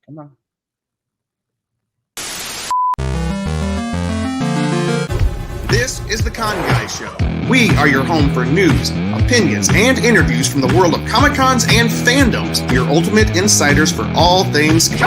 Come on. This is the Con Guy Show. We are your home for news, opinions, and interviews from the world of Comic-Cons and fandoms. Your ultimate insiders for all things Con!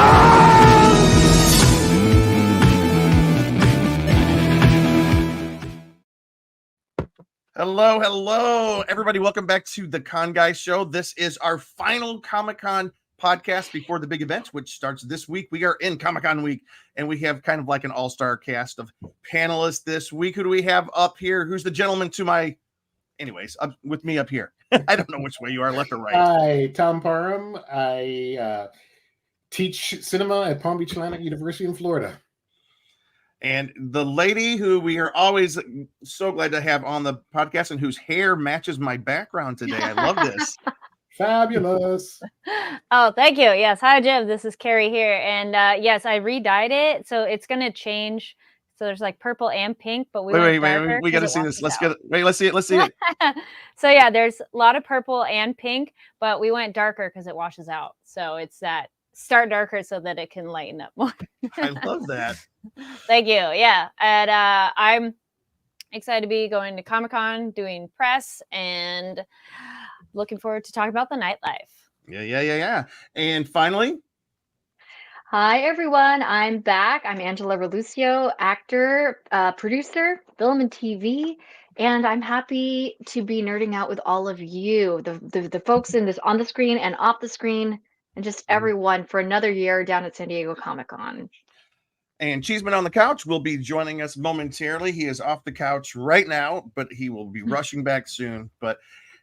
Hello, everybody. Welcome back to the Con Guy Show. This is our final Comic-Con podcast before the big event, which starts this week. We are in Comic-Con week, and we have kind of like an all-star cast of panelists this week. Who do we have up here? Who's the gentleman to my... Anyways, up with me up here. I don't know which way you are, left or right. Hi, Tom Parham. I teach cinema at Palm Beach Atlantic University in Florida. And the lady who we are always so glad to have on the podcast and whose hair matches my background today. I love this. Fabulous. Oh, thank you. Yes. Hi, Jim. This is Carrie here. And yes, I re-dyed it. So it's going to change. So there's like purple and pink, but we wait. We got to see this. Let's see it. So yeah, there's a lot of purple and pink, but we went darker because it washes out. So it's that start darker so that it can lighten up more. I love that. Thank you. Yeah. And I'm excited to be going to Comic-Con, doing press, and looking forward to talking about the nightlife. Yeah. And finally, hi, everyone. I'm back. I'm Angela Relucio, actor, producer, film and TV, and I'm happy to be nerding out with all of you, the folks in this on the screen and off the screen, and just everyone for another year down at San Diego Comic-Con. And Cheeseman on the couch will be joining us momentarily. He is off the couch right now, but he will be rushing back soon. But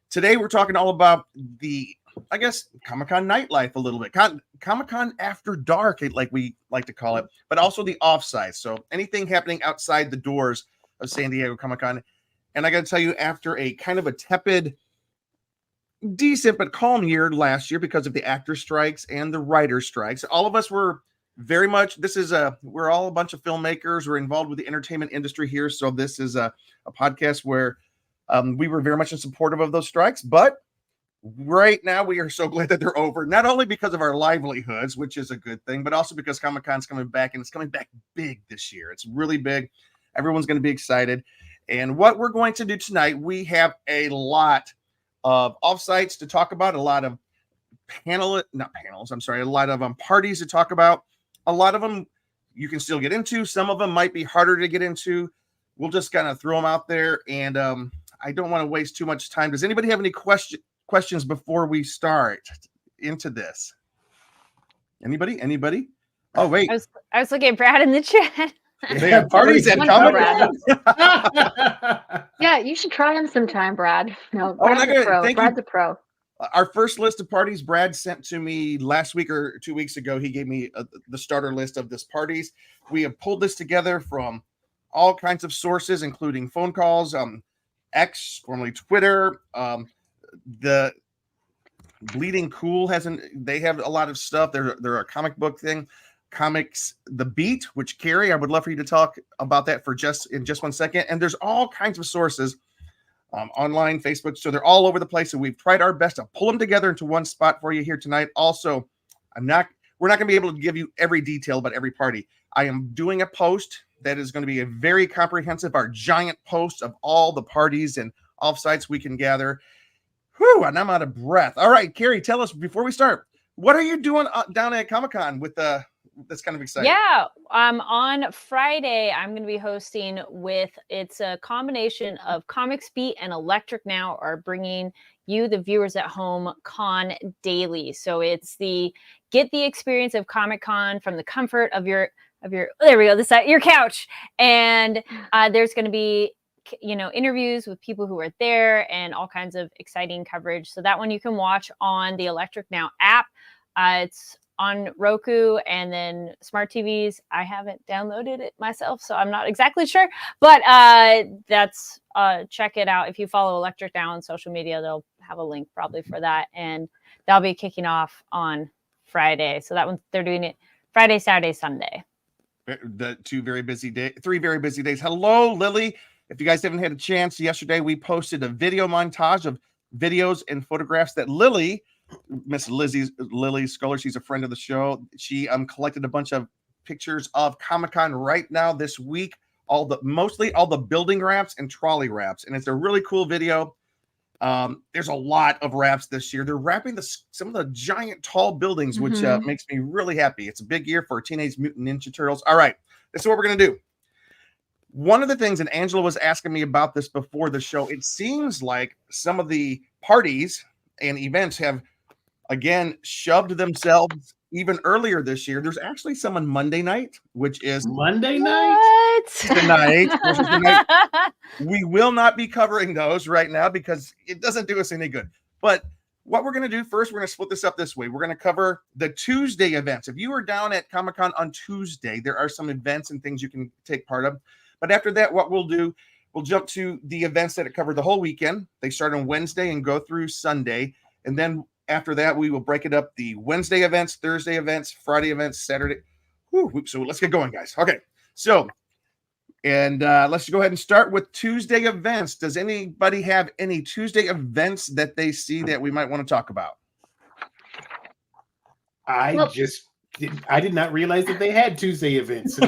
today we're talking all about the, I guess, Comic-Con nightlife a little bit. Comic-Con after dark, like we like to call it, but also the offsite. So anything happening outside the doors of San Diego Comic-Con. And I got to tell you, after a kind of a tepid, decent but calm year last year because of the actor strikes and the writer strikes, all of us were very much, we're all a bunch of filmmakers. We're involved with the entertainment industry here. So this is a podcast where we were very much in support of those strikes. But right now we are so glad that they're over, not only because of our livelihoods, which is a good thing, but also because Comic-Con's coming back, and it's coming back big this year. It's really big. Everyone's going to be excited. And what we're going to do tonight, we have a lot of offsites to talk about, a lot of a lot of parties to talk about. A lot of them you can still get into. Some of them might be harder to get into. We'll just kind of throw them out there, and I don't want to waste too much time. Does anybody have any questions before we start into this? Anybody? Oh, wait. I was looking at Brad in the chat. They have parties at Comic-Con. Yeah, you should try them sometime, Brad. No, Brad's a pro. Our first list of parties Brad sent to me last week or 2 weeks ago. He gave me the starter list of this parties. We have pulled this together from all kinds of sources, including phone calls, X, formerly Twitter, the Bleeding Cool they have a lot of stuff. They're a comic book thing. Comics The Beat, which Carrie, I would love for you to talk about that in just 1 second. And there's all kinds of sources online, Facebook, so they're all over the place, and we've tried our best to pull them together into one spot for you here tonight. Also, we're not going to be able to give you every detail about every party. I am doing a post that is going to be a very comprehensive, our giant post of all the parties and offsites we can gather. Whew, and I'm out of breath. All right, Carrie, tell us before we start, what are you doing down at Comic-Con with that's kind of exciting? Yeah, on Friday, I'm going to be hosting it's a combination of Comics Beat and Electric Now are bringing you, the viewers at home, Con Daily. So it's get the experience of Comic-Con from the comfort of your there we go, your couch. And there's going to be interviews with people who are there and all kinds of exciting coverage. So that one you can watch on the Electric Now app. It's on Roku and then smart TVs. I haven't downloaded it myself, so I'm not exactly sure, but that's check it out. If you follow Electric Now on social media, they'll have a link probably for that, and that'll be kicking off on Friday. So that one, they're doing it Friday, Saturday, Sunday. The 3 very busy days. Hello, Lily. If you guys haven't had a chance, yesterday we posted a video montage of videos and photographs that Lily Miss Lily Sculler. She's a friend of the show. She collected a bunch of pictures of Comic-Con right now this week. Mostly all the building wraps and trolley wraps, and it's a really cool video. There's a lot of wraps this year. They're wrapping some of the giant tall buildings, which makes me really happy. It's a big year for Teenage Mutant Ninja Turtles. All right, this is what we're gonna do. One of the things, and Angela was asking me about this before the show, it seems like some of the parties and events have again shoved themselves even earlier this year. There's actually some on Monday night, which is Monday night. tonight. We will not be covering those right now because it doesn't do us any good. But what we're going to do first, we're going to split this up this way. We're going to cover the Tuesday events. If you are down at Comic-Con on Tuesday, there are some events and things you can take part of. But after that, what we'll do, we'll jump to the events that cover the whole weekend. They start on Wednesday and go through Sunday. And then after that, we will break it up: the Wednesday events, Thursday events, Friday events, Saturday. Whew, so let's get going, guys. Okay. So, and let's go ahead and start with Tuesday events. Does anybody have any Tuesday events that they see that we might want to talk about? I did not realize that they had Tuesday events.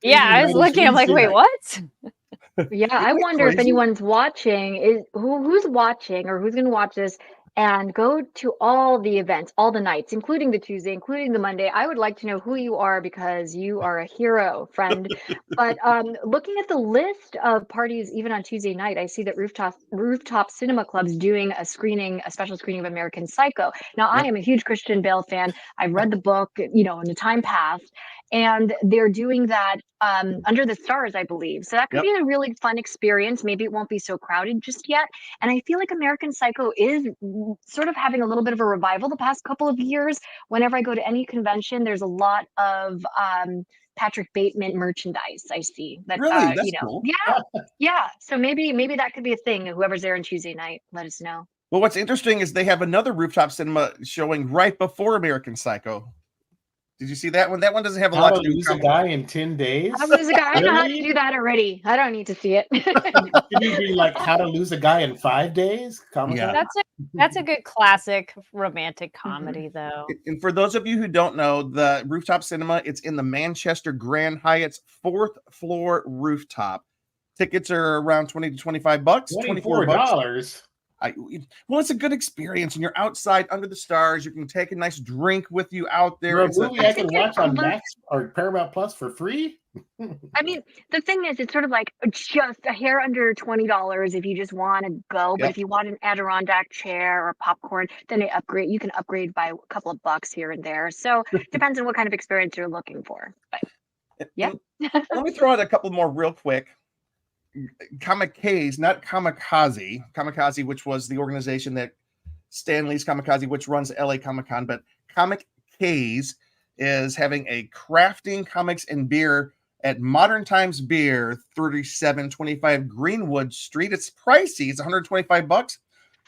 Yeah, I was looking. I'm like, wait, what? Yeah, I wonder if anyone's watching. Who's watching or who's going to watch this and go to all the events, all the nights, including the Tuesday, including the Monday. I would like to know who you are because you are a hero, friend. But looking at the list of parties, even on Tuesday night, I see that Rooftop Cinema Club's doing a special screening of American Psycho. Now, I am a huge Christian Bale fan. I've read the book, in the time past. And they're doing that under the stars, I believe. So that could be a really fun experience. Maybe it won't be so crowded just yet. And I feel like American Psycho is sort of having a little bit of a revival the past couple of years. Whenever I go to any convention, there's a lot of Patrick Bateman merchandise I see. That, really? That's cool. Yeah. So maybe that could be a thing. Whoever's there on Tuesday night, let us know. Well, what's interesting is they have another Rooftop Cinema showing right before American Psycho. Did you see that one? That one doesn't have a lot to do with a guy in 10 days. How to lose a guy? I know how to do that already. I don't need to see it. Can you be like How to Lose a Guy in 5 days? Yeah. That's a good classic romantic comedy, though. And for those of you who don't know, the Rooftop Cinema, it's in the Manchester Grand Hyatt's 4th floor rooftop. Tickets are around $20 to $25. $24. Well, it's a good experience, and you're outside under the stars. You can take a nice drink with you out there. It's a movie I can watch on Max or Paramount Plus for free. I mean, the thing is, it's sort of like just a hair under $20 if you just want to go. But if you want an Adirondack chair or popcorn, then they upgrade. You can upgrade by a couple of bucks here and there. So it depends on what kind of experience you're looking for. But yeah. Let me throw out a couple more real quick. Kamikaze, not Kamikaze. Kamikaze, which was the organization that Stan Lee's Kamikaze, which runs LA Comic-Con, but Kamikaze is having a crafting, comics, and beer at Modern Times Beer, 3725 Greenwood Street. It's pricey. It's $125,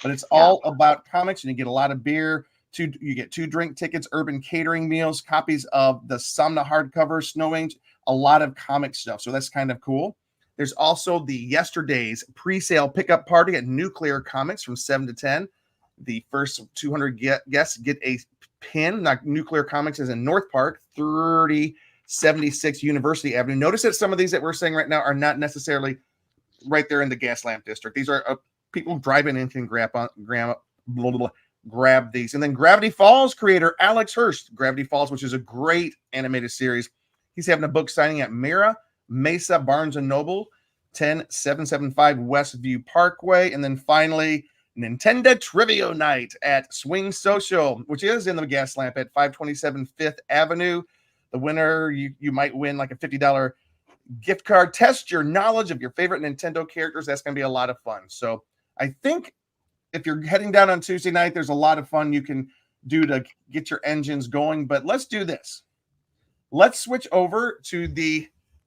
but it's all about comics, and you get a lot of beer. You get 2 drink tickets, urban catering meals, copies of the Somna hardcover, Snow Angel, a lot of comic stuff. So that's kind of cool. There's also the Yesterday's pre-sale pickup party at Nuclear Comics from 7 to 10. The first 200 guests get a pin. Now, Nuclear Comics is in North Park, 3076 University Avenue. Notice that some of these that we're saying right now are not necessarily right there in the Gaslamp District. These are people driving in can grab these. And then Gravity Falls creator Alex Hurst, Gravity Falls, which is a great animated series. He's having a book signing at Mesa Barnes & Noble, 10775 Westview Parkway. And then finally, Nintendo Trivia Night at Swing Social, which is in the Gaslamp at 527 5th Avenue. The winner, you might win like a $50 gift card. Test your knowledge of your favorite Nintendo characters. That's going to be a lot of fun. So I think if you're heading down on Tuesday night, there's a lot of fun you can do to get your engines going. But let's do this. Let's switch over to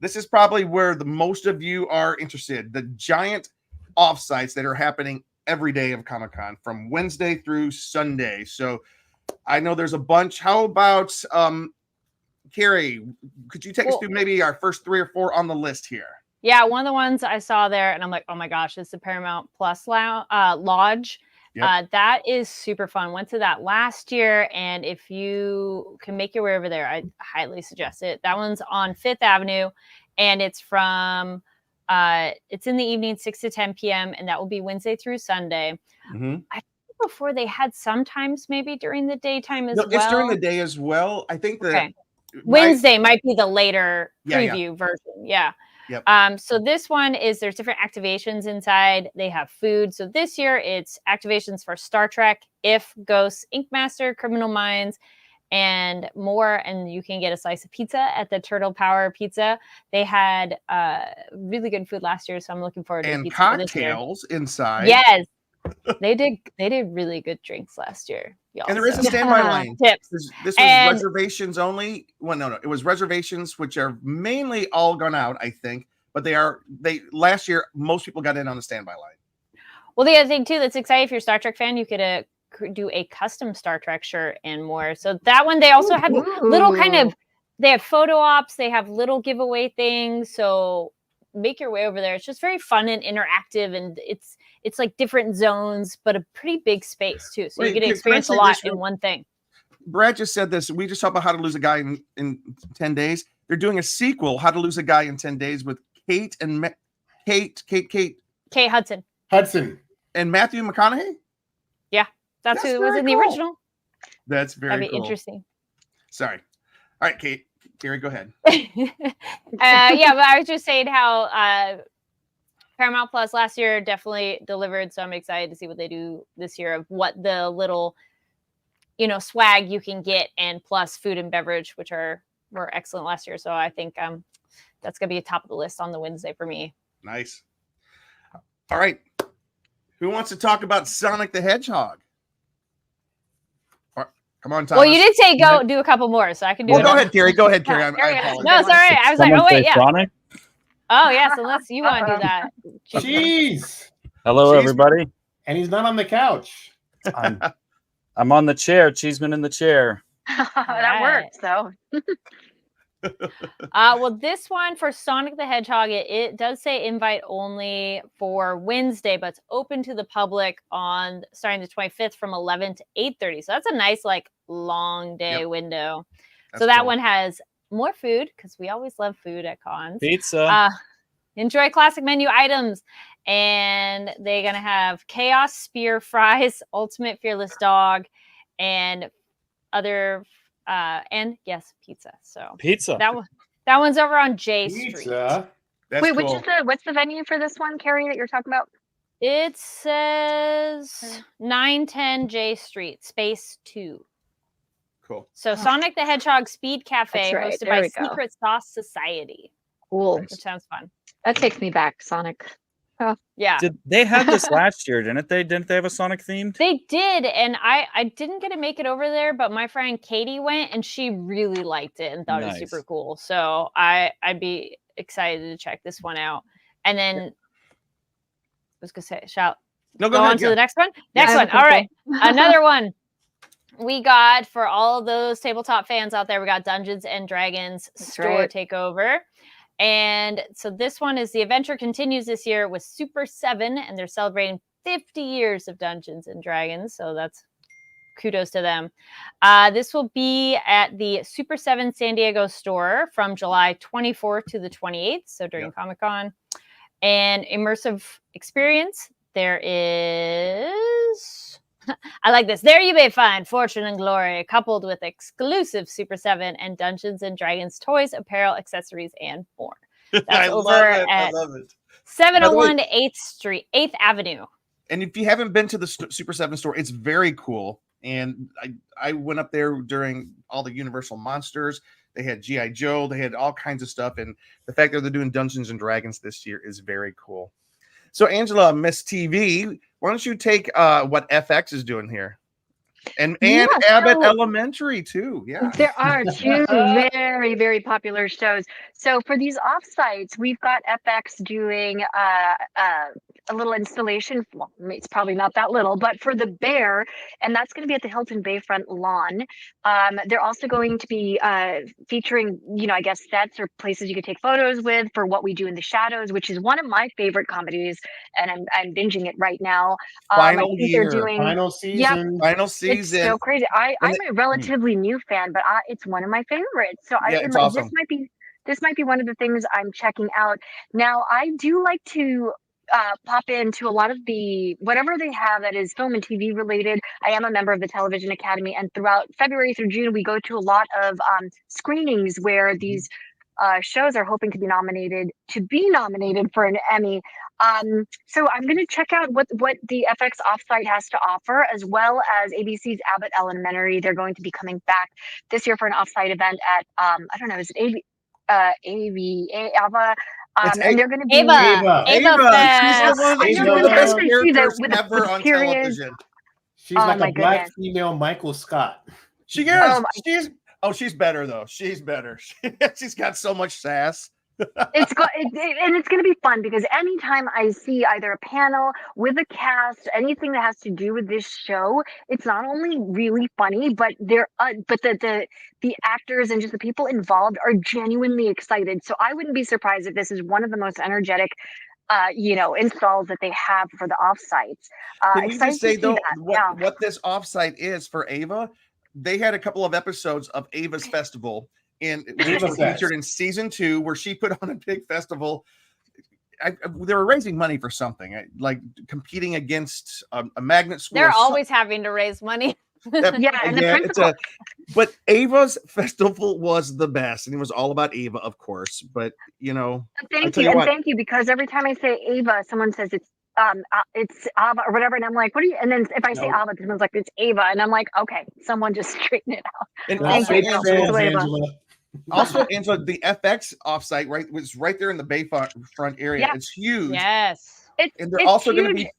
this is probably where the most of you are interested. The giant offsites that are happening every day of Comic-Con from Wednesday through Sunday. So I know there's a bunch. How about Carrie? Could you take us through maybe our first 3 or 4 on the list here? Yeah, one of the ones I saw there, and I'm like, oh my gosh, it's the Paramount Plus Lodge. Yep. That is super fun. Went to that last year, and if you can make your way over there, I highly suggest it. That one's on 5th Avenue, and it's from it's in the evening, 6 to 10 p.m., and that will be Wednesday through Sunday. Mm-hmm. I think before they had sometimes maybe during the daytime as well. It's during the day as well. I think that Wednesday might be the later preview version. Yeah. Yep. So this one is there's different activations inside. They have food. So this year it's activations for Star Trek, If, Ghosts, Ink Master, Criminal Minds, and more. And you can get a slice of pizza at the Turtle Power Pizza. They had really good food last year, so I'm looking forward to and pizza cocktails inside. Yes. They did really good drinks last year. And there is a standby lane. Tips. This was reservations only. Well, no, it was reservations, which are mainly all gone out, I think. But they last year, most people got in on the standby line. Well, the other thing too that's exciting, if you're a Star Trek fan, you could do a custom Star Trek shirt and more. So that one, they also have little they have photo ops, they have little giveaway things. So make your way over there. It's just very fun and interactive, and it's like different zones, but a pretty big space too. So you get to experience a lot in one thing. Brad just said this. We just talked about How to Lose a Guy in 10 days. They're doing a sequel, How to Lose a Guy in 10 Days, with Kate Hudson. And Matthew McConaughey. Yeah, that's who was in the original. That's very That'd be cool. interesting. Sorry. All right, Kate. Gary, go ahead. Yeah, but I was just saying how Paramount Plus last year definitely delivered, so I'm excited to see what they do this year of what the little, swag you can get, and plus food and beverage, which were excellent last year. So I think that's gonna be a top of the list on the Wednesday for me. Nice. All right. Who wants to talk about Sonic the Hedgehog? Come on, Thomas. Well, you did say go do a couple more, so I can do it. Go ahead, Gary. Go ahead, Gary. I apologize. No, it's all right. I was like, oh wait, yeah. Sonic? Oh yes, unless you want to do that. Jeez. Hello, everybody. And he's not on the couch. I'm on the chair. Cheeseman in the chair. That works, though. Well, this one for Sonic the Hedgehog, it does say invite only for Wednesday, but it's open to the public starting the 25th from 11 to 8:30. So that's a nice long day window. So that one has more food, because we always love food at cons. Pizza. Enjoy classic menu items, and they're gonna have Chaos Spear Fries, Ultimate Fearless Dog, and other and yes, pizza. So pizza. That one's over on J Street. Wait, what's the venue for this one, Carrie, that you're talking about? It says 910 J Street, space 2. Cool. So Sonic the Hedgehog Speed Cafe, hosted by Secret Sauce Society. Cool. Which sounds fun. That takes me back, Sonic. Oh. Yeah. Did they have this last year? Didn't they? Didn't they have a Sonic themed? They did, and I didn't get to make it over there, but my friend Katie went, and she really liked it and thought it was super cool. So I'd be excited to check this one out. And then I was gonna say, go on to the next one. Next one. All right, another one. We got, for all those tabletop fans out there, we got Dungeons and Dragons store takeover. And so this one is the adventure continues this year with Super 7, and they're celebrating 50 years of Dungeons and Dragons. So that's kudos to them. This will be at the Super 7 San Diego store from July 24th to the 28th. So during Comic-Con. And immersive experience, there is... I like this. There you may find fortune and glory, coupled with exclusive Super 7 and Dungeons and Dragons toys, apparel, accessories, and more. That's over at 701 8th Avenue. And if you haven't been to the Super 7 store, it's very cool. And I went up there during all the Universal Monsters. They had G.I. Joe. They had all kinds of stuff. And the fact that they're doing Dungeons and Dragons this year is very cool. So, Angela, Miss TV, why don't you take what FX is doing here? And Abbott Elementary, too. Yeah. There are two very, very popular shows. So for these offsites, we've got FX doing a little installation. Well, it's probably not that little, but for the bear, and that's going to be at the Hilton Bayfront lawn. They're also going to be featuring, I guess sets or places you could take photos with for What We Do in the Shadows, which is one of my favorite comedies, and I'm binging it right now. Final I think year, they're doing Final season. final It's season. so crazy. I'm And a relatively new fan, but it's one of my favorites. So Yeah, it's awesome. this might be one of the things I'm checking out. Now, I do like to pop into a lot of the whatever they have that is film and TV related. I am a member of the Television Academy, and throughout February through June, we go to a lot of screenings where these shows are hoping to be nominated for an Emmy. So I'm going to check out what the FX Offsite has to offer, as well as ABC's Abbott Elementary. They're going to be coming back this year for an offsite event at I don't know, is it Ava? And they're going to be Ava. She's the Fest. one that Ava. used Ava. the best I see that characters with ever on periods. television. She's Oh like my a black goodness. female Michael Scott. She is. She's better though. She's better. She's got so much sass. And it's going to be fun because anytime I see either a panel with a cast, anything that has to do with this show, it's not only really funny, but the actors and just the people involved are genuinely excited. So I wouldn't be surprised if this is one of the most energetic installs that they have for the offsites. Can we just say though what this offsite is for Ava? They had a couple of episodes of Ava's Festival, and which was featured in season 2, where she put on a big festival. They were raising money for something, like competing against a magnet school. They're always having to raise money. But Ava's festival was the best, and it was all about Ava, of course. But thank you, because every time I say Ava, someone says it's Ava or whatever, and I'm like, what are you? And then if I say Ava, someone's like, it's Ava, and I'm like, okay, someone just straighten it out. And Also, Angela, the FX offsite was right there in the Bayfront area. Yeah. It's huge. Yes, and they're also going to be.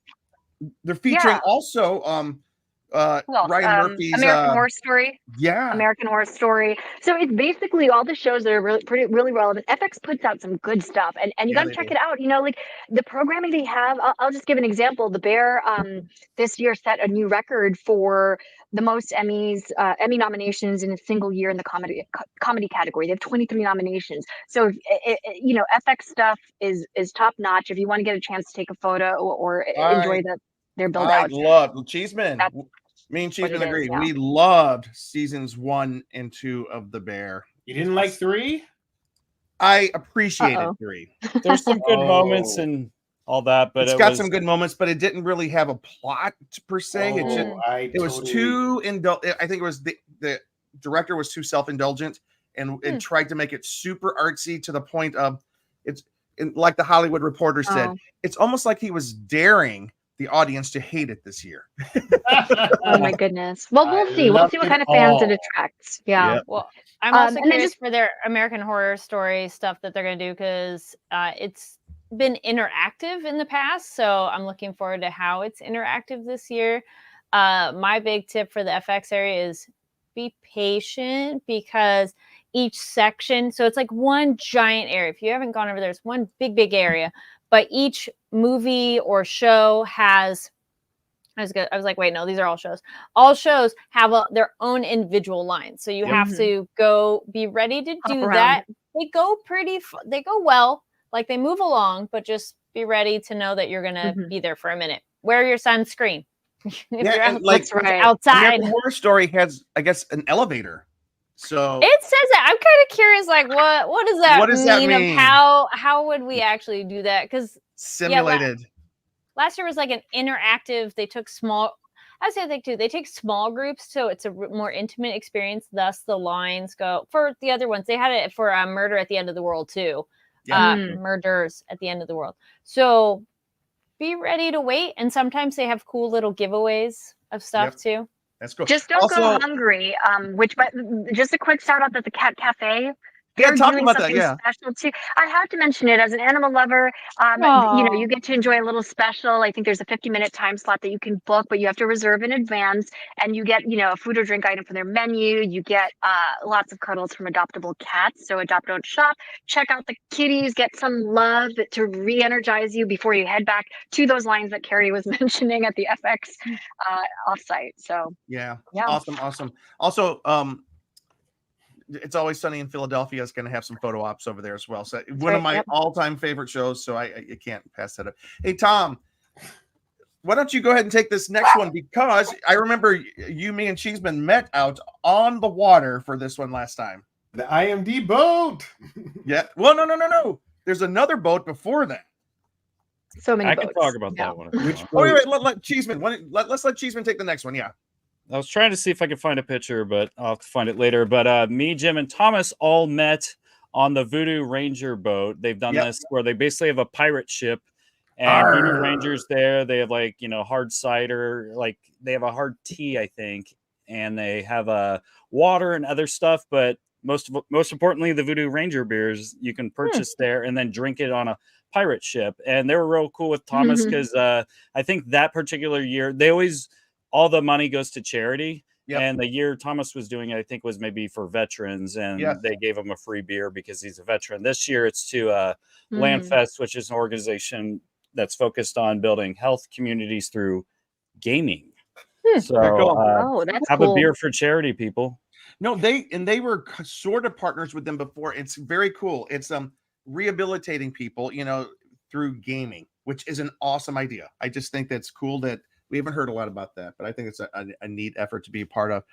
They're featuring also Ryan Murphy's American Horror Story. Yeah, American Horror Story. So it's basically all the shows that are really relevant. FX puts out some good stuff, and you got to check it out. Like the programming they have. I'll just give an example. The Bear this year set a new record for the most Emmy nominations in a single year in the comedy category. They have 23 nominations. So FX stuff is top notch. If you want to get a chance to take a photo or enjoy their build out. I love Cheeseman. Me and Cheeseman agreed. We loved seasons 1 and 2 of The Bear. You didn't like 3? I appreciated 3. There's some good moments and all that, but it's got some good moments, but it didn't really have a plot per se. It was too indulgent. I think it was the director was too self-indulgent and tried to make it super artsy to the point of like the Hollywood Reporter said, it's almost like he was daring the audience to hate it this year. Oh my goodness. Well, we'll see. We'll see what kind of fans it attracts. Yeah. Yep. Well, I'm also curious for their American Horror Story stuff that they're going to do, because it's been interactive in the past. So I'm looking forward to how it's interactive this year. My big tip for the FX area is be patient, because each section, so it's like one giant area. If you haven't gone over there, it's one big area. But each movie or show has, I was like, wait, no, these are all shows. All shows have their own individual lines. So you have to be ready to do that. They go well, like they move along, but just be ready to know that you're going to be there for a minute. Wear your sunscreen. That's right. Outside. American Horror Story has, I guess, an elevator. So it says that. I'm kind of curious, like what does that mean? Of how would we actually do that? Because simulated. Last year was like an interactive. They took small. I say they too. They take small groups, so it's a more intimate experience. Thus, the lines go for the other ones. They had it for Murder at the End of the World too. Murders at the End of the World. So be ready to wait. And sometimes they have cool little giveaways of stuff too. That's cool. Just don't go hungry. Just a quick shout out that the Cat Cafe Yeah, They're talk doing about that. something Yeah. special too. I have to mention it as an animal lover. Aw. You get to enjoy a little special. I think there's a 50-minute time slot that you can book, but you have to reserve in advance. And you get, a food or drink item from their menu. You get lots of cuddles from adoptable cats. So adopt, don't shop. Check out the kitties. Get some love to re-energize you before you head back to those lines that Carrie was mentioning at the FX offsite. So Yeah. yeah. Awesome. Also, It's Always Sunny in Philadelphia is going to have some photo ops over there as well. So one of my all-time favorite shows. So I can't pass that up. Hey, Tom, why don't you go ahead and take this next one? Because I remember you, me, and Cheeseman met out on the water for this one last time. The IMD boat. Yeah. Well, no. There's another boat before that. So many I boats. can talk about Yeah. that one. if you Which want. Oh, wait. Let Cheeseman. Let's let Cheeseman take the next one. Yeah. I was trying to see if I could find a picture, but I'll have to find it later. But me, Jim, and Thomas all met on the Voodoo Ranger boat. They've done this where they basically have a pirate ship, and Voodoo Rangers there. They have hard cider, they have a hard tea, I think, and they have water and other stuff. But most importantly, the Voodoo Ranger beers you can purchase there and then drink it on a pirate ship. And they were real cool with Thomas because I think that particular year all the money goes to charity. Yep. And the year Thomas was doing it, I think, was maybe for veterans, and they gave him a free beer because he's a veteran. This year, it's to Landfest, which is an organization that's focused on building health communities through gaming. So that's have cool. a beer for charity, people. No, they were sort of partners with them before. It's very cool. It's rehabilitating people, through gaming, which is an awesome idea. I just think that's cool that we haven't heard a lot about that, but I think it's a neat effort to be a part of.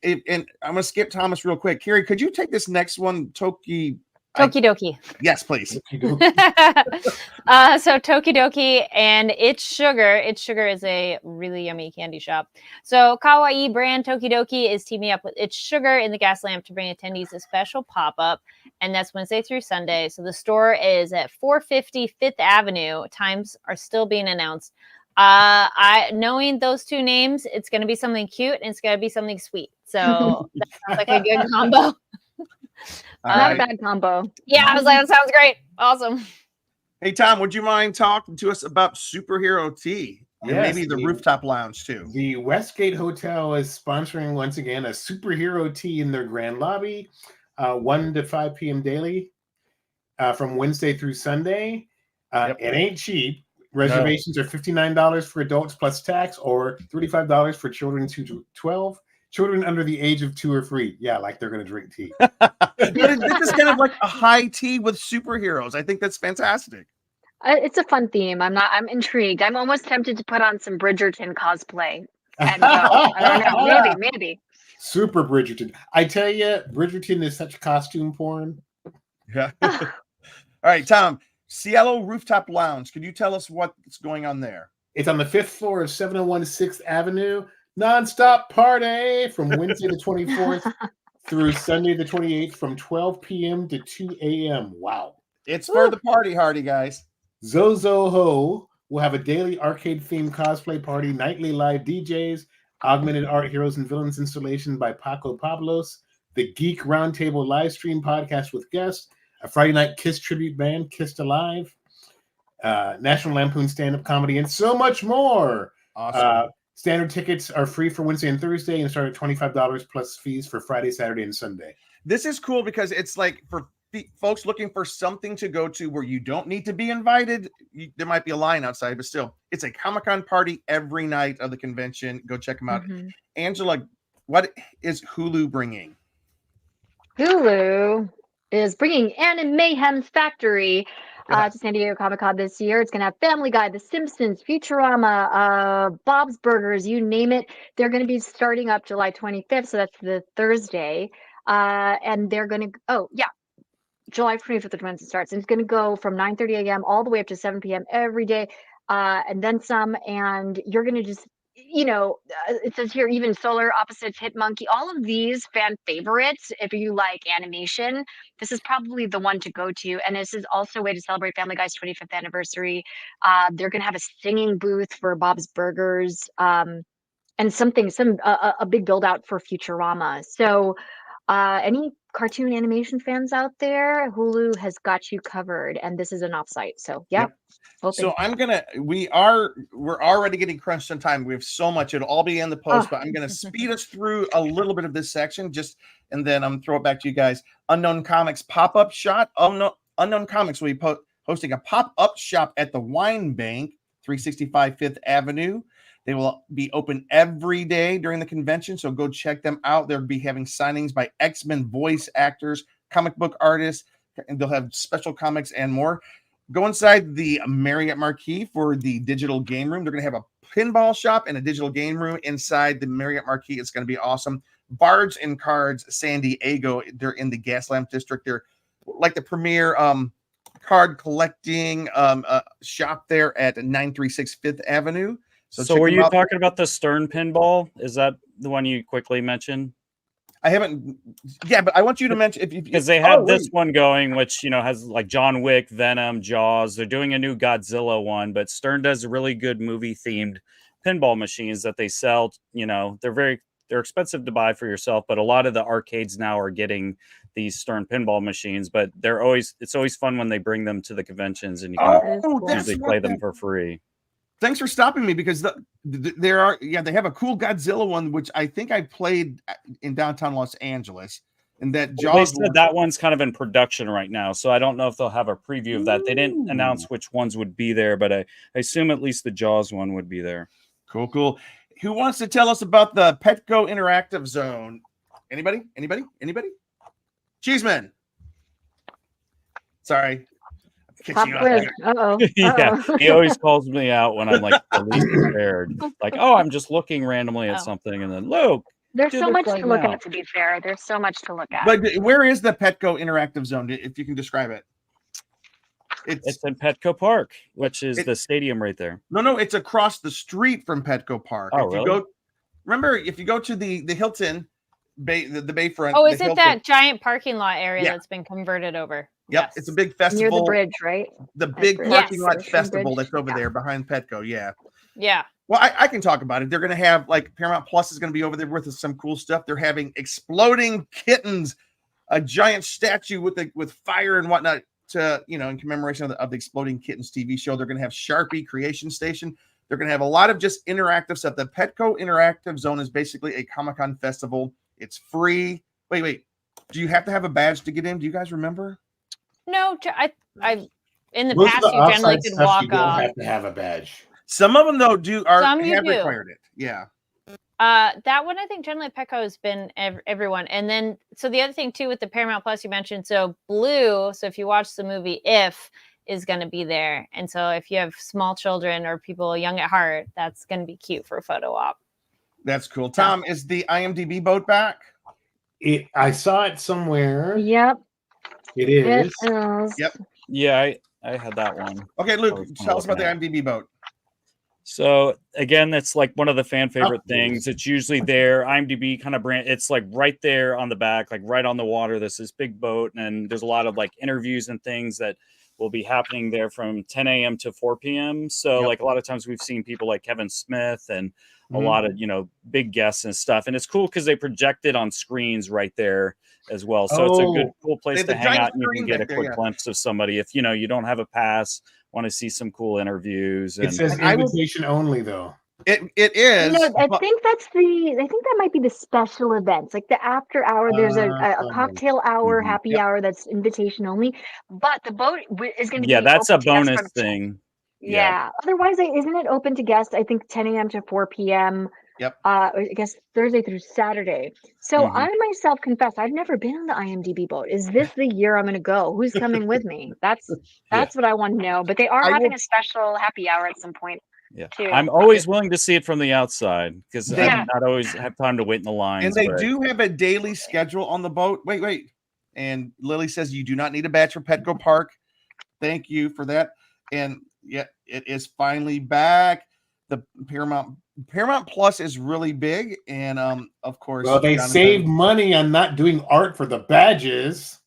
And I'm going to skip Thomas real quick. Carrie, could you take this next one? Toki Doki. Yes, please. So Toki Doki and It's Sugar. It's Sugar is a really yummy candy shop. So Kawaii brand Toki Doki is teaming up with It's Sugar in the Gas Lamp to bring attendees a special pop-up, and that's Wednesday through Sunday. So the store is at 450 Fifth Avenue. Times are still being announced. Knowing those two names, it's going to be something cute and it's going to be something sweet. So that sounds like a good combo. Not a bad combo. Yeah, I was like, that sounds great. Awesome. Hey, Tom, would you mind talking to us about Superhero Tea and maybe the Rooftop Lounge too? The Westgate Hotel is sponsoring once again a Superhero Tea in their grand lobby, 1 to 5 p.m. daily, from Wednesday through Sunday. It ain't cheap. Reservations are $59 for adults plus tax, or $35 for children 2 to 12. Children under the age of 2 are free. Yeah, like they're going to drink tea. This is kind of like a high tea with superheroes. I think that's fantastic. It's a fun theme. I'm intrigued. I'm almost tempted to put on some Bridgerton cosplay and go. I don't know. Maybe. Super Bridgerton. I tell you, Bridgerton is such costume porn. Yeah. All right, Tom. Cielo Rooftop Lounge. Can you tell us what's going on there? It's on the 5th floor of 701 6th Avenue. Non-stop party from Wednesday the 24th through Sunday the 28th from 12 p.m. to 2 a.m. Wow. It's for the party hardy, guys. Zozo Ho will have a daily arcade-themed cosplay party, nightly live DJs, augmented art heroes and villains installation by Paco Pablos, the Geek Roundtable live stream podcast with guests, a Friday night Kiss tribute band, Kissed Alive, National Lampoon stand-up comedy, and so much more. Awesome. Standard tickets are free for Wednesday and Thursday and start at $25 plus fees for Friday, Saturday, and Sunday. This is cool because it's like for folks looking for something to go to where you don't need to be invited. There might be a line outside, but still, it's a Comic-Con party every night of the convention. Go check them out. Mm-hmm. Angela, what is Hulu bringing? Hulu is bringing Anime Mayhem's Factory to San Diego Comic-Con this year. It's going to have Family Guy, The Simpsons, Futurama, Bob's Burgers, you name it. They're going to be starting up July 25th, so that's the Thursday. And they're going to, July 25th is when it starts. And it's going to go from 9:30 a.m. all the way up to 7 p.m. every day, and then some. And you're going to just, it says here, even Solar Opposites, Hit Monkey, all of these fan favorites. If you like animation, this is probably the one to go to. And this is also a way to celebrate Family Guy's 25th anniversary. They're going to have a singing booth for Bob's Burgers, and a big build out for Futurama. So any cartoon animation fans out there, Hulu has got you covered, and this is an offsite. So yeah. Yep. Open. So we're already getting crunched on time. We have so much. It'll all be in the post, but I'm gonna speed us through a little bit of this section, and then I'm throw it back to you guys. Unknown Comics pop-up shop. Unknown Comics will be hosting a pop-up shop at the Wine Bank, 365 Fifth Avenue. They will be open every day during the convention, so go check them out. They'll be having signings by X-Men voice actors, comic book artists, and they'll have special comics and more. Go inside the Marriott Marquis for the digital game room. They're going to have a pinball shop and a digital game room inside the Marriott Marquis. It's going to be awesome. Bards and Cards San Diego, they're in the Gaslamp District. They're like the premier card collecting shop there at 936 Fifth Avenue. So were you talking about the Stern pinball? Is that the one you quickly mentioned? I haven't. Yeah, but I want you to mention because they have this one going, which has like John Wick, Venom, Jaws. They're doing a new Godzilla one, but Stern does really good movie themed pinball machines that they sell. They're expensive to buy for yourself, but a lot of the arcades now are getting these Stern pinball machines. But it's always fun when they bring them to the conventions and you can usually play them for free. Thanks for stopping me because they have a cool Godzilla one, which I think I played in downtown Los Angeles. And that Jaws said that one's kind of in production right now. So I don't know if they'll have a preview of that. They didn't announce which ones would be there, but I assume at least the Jaws one would be there. Cool. Who wants to tell us about the Petco Interactive Zone? Anybody? Cheeseman. Sorry. Yeah, he always calls me out when I'm like the least prepared. Like, I'm just looking randomly at something, and then Luke. There's so much to look at. To be fair, there's so much to look at. But where is the Petco Interactive Zone? If you can describe it. It's in Petco Park, which is the stadium right there. No, it's across the street from Petco Park. If you go to the Hilton Bay, the Bayfront. Oh, is it that giant parking lot area that's been converted over? Yep, yes. It's a big festival. Near the bridge, right? The big parking lot festival that's over there behind Petco, Yeah. Well, I can talk about it. They're going to have, like, Paramount Plus is going to be over there with some cool stuff. They're having exploding kittens, a giant statue with fire and whatnot to, in commemoration of the Exploding Kittens TV show. They're going to have Sharpie Creation Station. They're going to have a lot of just interactive stuff. The Petco Interactive Zone is basically a Comic-Con festival. It's free. Wait. Do you have to have a badge to get in? Do you guys remember? No, I in the past you generally could walk on. You don't have to have a badge. Some of them though have do. Required it. Yeah. That one I think generally Petco has been everyone, and then so the other thing too with the Paramount Plus you mentioned, so Blue. So if you watch the movie If is going to be there, and so if you have small children or people young at heart, that's going to be cute for a photo op. That's cool. Tom, is the IMDb boat back? I saw it somewhere. Yep. It is. Yep. Yeah, I had that one. Okay, Luke, tell us about the IMDb boat. So again, that's like one of the fan favorite things. It's usually there. IMDb kind of brand. It's like right there on the back, like right on the water. There's this big boat, and there's a lot of like interviews and things that will be happening there from 10 a.m. to 4 p.m. So like a lot of times we've seen people like Kevin Smith and a lot of big guests and stuff, and it's cool because they project it on screens right there as well. So it's a cool place to hang out, and you can get a quick glimpse of somebody if you don't have a pass, want to see some cool interviews. It says invitation only though. It is. I think that might be the special events, like the after hour. There's a cocktail hour, happy hour that's invitation only. But the boat is going to be that's a bonus thing. Yeah. Otherwise, isn't it open to guests? I think 10 a.m. to 4 p.m. Yep. I guess Thursday through Saturday. So I myself confess, I've never been on the IMDb boat. Is this the year I'm going to go? Who's coming with me? That's what I want to know. But they are having a special happy hour at some point. Yeah, I'm always willing to see it from the outside because I not always have time to wait in the lines. And they do have a daily schedule on the boat. Wait. And Lily says you do not need a badge for Petco Park. Thank you for that. And it is finally back. The Paramount Plus is really big, and of course, they saved money on not doing art for the badges.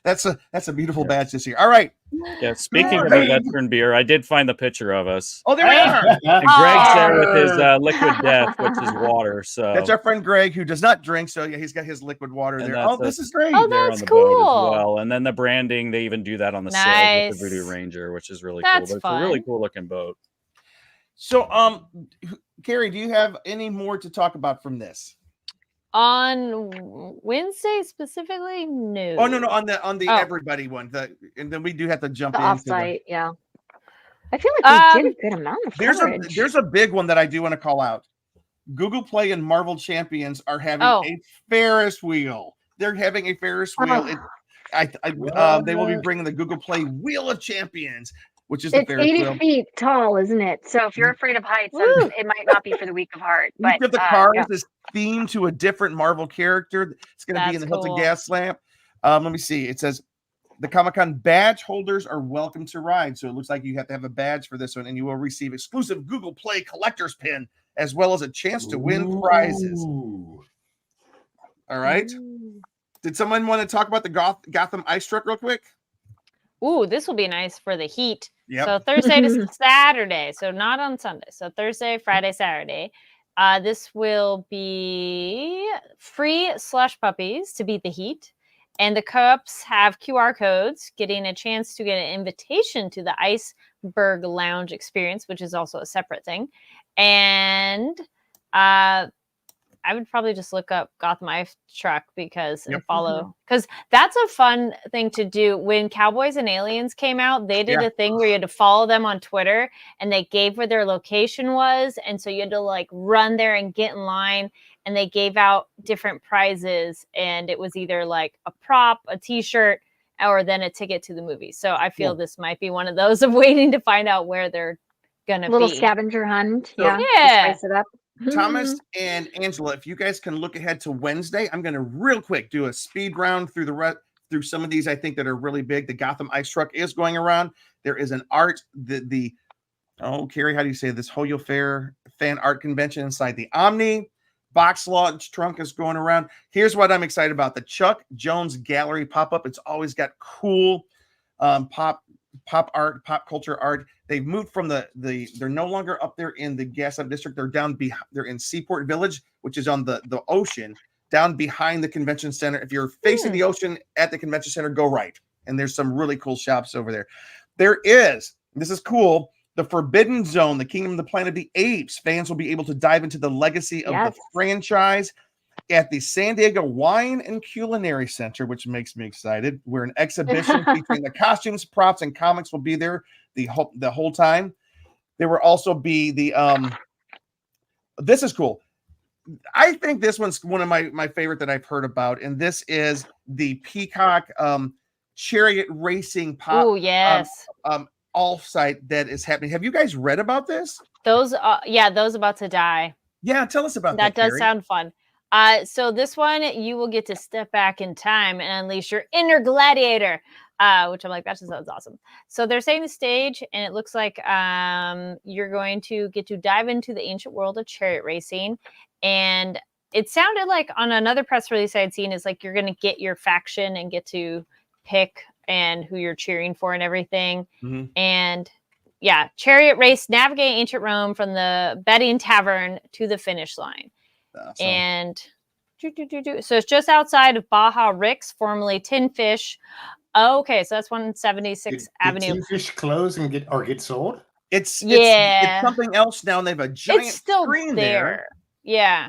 That's a beautiful badge this year. All right. Yeah, speaking of a veteran beer, I did find the picture of us. Oh, there we are. And Greg's there with his liquid death, which is water. So That's our friend Greg, who does not drink. So yeah, he's got his liquid water And there. that's Oh, this is great. Oh, there that's on the boat cool. as well. And then the branding, they even do that on the sail with the Voodoo Ranger, which is really That's cool. But it's a really fun. cool looking boat. So, Carrie, do you have any more to talk about from this? On Wednesday specifically, no. Oh no, on the Oh. everybody one. And then we do have to jump The into offsite, yeah. I feel like we did a good amount of coverage. There's a big one that I do want to call out. Google Play and Marvel Champions are having a Ferris wheel. They're having a Ferris wheel. They will be bringing the Google Play Wheel of Champions, which is the Ferris 80 wheel. feet tall, isn't it? So if you're afraid of heights, it might not be for the weak of heart. But Each of the cars is themed to a different Marvel character. It's going to be in the Hilton Gas Lamp. Let me see. It says the Comic-Con badge holders are welcome to ride. So it looks like you have to have a badge for this one, and you will receive exclusive Google Play collector's pin, as well as a chance to win prizes. All right. Did someone want to talk about the Gotham Ice Truck real quick? Ooh, this will be nice for the heat. Yep. So Thursday to Saturday. So not on Sunday. So Thursday, Friday, Saturday. This will be free slush puppies to beat the heat. And the cups have QR codes, getting a chance to get an invitation to the Iceberg Lounge experience, which is also a separate thing. And I would probably just look up Gotham Ice Truck and follow, because that's a fun thing to do. When Cowboys and Aliens came out, they did a thing where you had to follow them on Twitter, and they gave where their location was, and so you had to like run there and get in line, and they gave out different prizes, and it was either like a prop, a t-shirt, or then a ticket to the movie. So I feel this might be one of those of waiting to find out where they're gonna be. Little scavenger hunt. So, yeah. Spice it up. Thomas and Angela, if you guys can look ahead to Wednesday, I'm going to real quick do a speed round through some of these I think that are really big. The Gotham Ice Truck is going around. There is an Carrie, how do you say this? Hoyo Fair fan art convention inside the Omni. Box launch trunk is going around. Here's what I'm excited about. The Chuck Jones Gallery pop-up. It's always got cool pop art, pop culture art. They've moved from they're no longer up there in the Gaslamp district. They're in Seaport Village, which is on the ocean, down behind the convention center. If you're facing the ocean at the convention center, go right. And there's some really cool shops over there. This is cool, the Forbidden Zone, the Kingdom of the Planet of the Apes. Fans will be able to dive into the legacy of the franchise at the San Diego Wine and Culinary Center, which makes me excited, where an exhibition featuring the costumes, props, and comics will be there the whole time. There will also be this is cool. I think this one's one of my favorite that I've heard about, and this is the Peacock chariot racing pop. Oh, yes. Offsite that is happening. Have you guys read about this? Those about to die. Yeah, tell us about that. That does sound fun. So this one, you will get to step back in time and unleash your inner gladiator, which I'm like, that just sounds awesome. So they're setting the stage, and it looks like you're going to get to dive into the ancient world of chariot racing. And it sounded like on another press release I had seen is like you're going to get your faction and get to pick and who you're cheering for and everything. Mm-hmm. And yeah, chariot race, navigate ancient Rome from the betting tavern to the finish line. Awesome. And so it's just outside of Baja Ricks, formerly Tin Fish. Okay, so that's 176th Avenue. Tin Fish close and get sold? It's something else now, and they have a giant screen there. Yeah.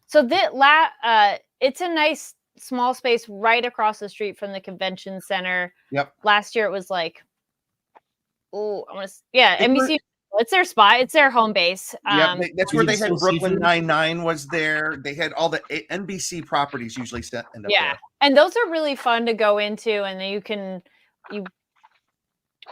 So it's a nice small space right across the street from the convention center. Yep. Last year it was like, NBC. It's their spot. It's their home base. That's where they had Brooklyn Nine-Nine was there. They had all the NBC properties usually end up there. And those are really fun to go into, and you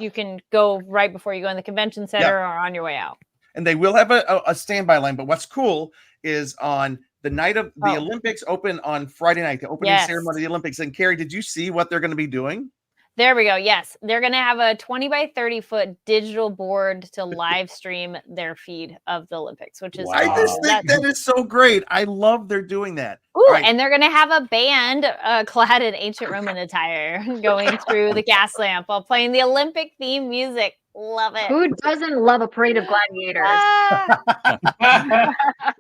can go right before you go in the convention center or on your way out. And they will have a standby line. But what's cool is on the night of the Olympics open on Friday night, the opening ceremony of the Olympics. And Carrie, did you see what they're going to be doing? There we go. Yes, they're going to have a 20 by 30 foot digital board to live stream their feed of the Olympics, which is Wow. I just awesome. think that is so great. I love they're doing that. Ooh, All right. and they're going to have a band clad in ancient Roman attire going through the gas lamp while playing the Olympic theme music. Love it. Who doesn't love a parade of gladiators? Ah.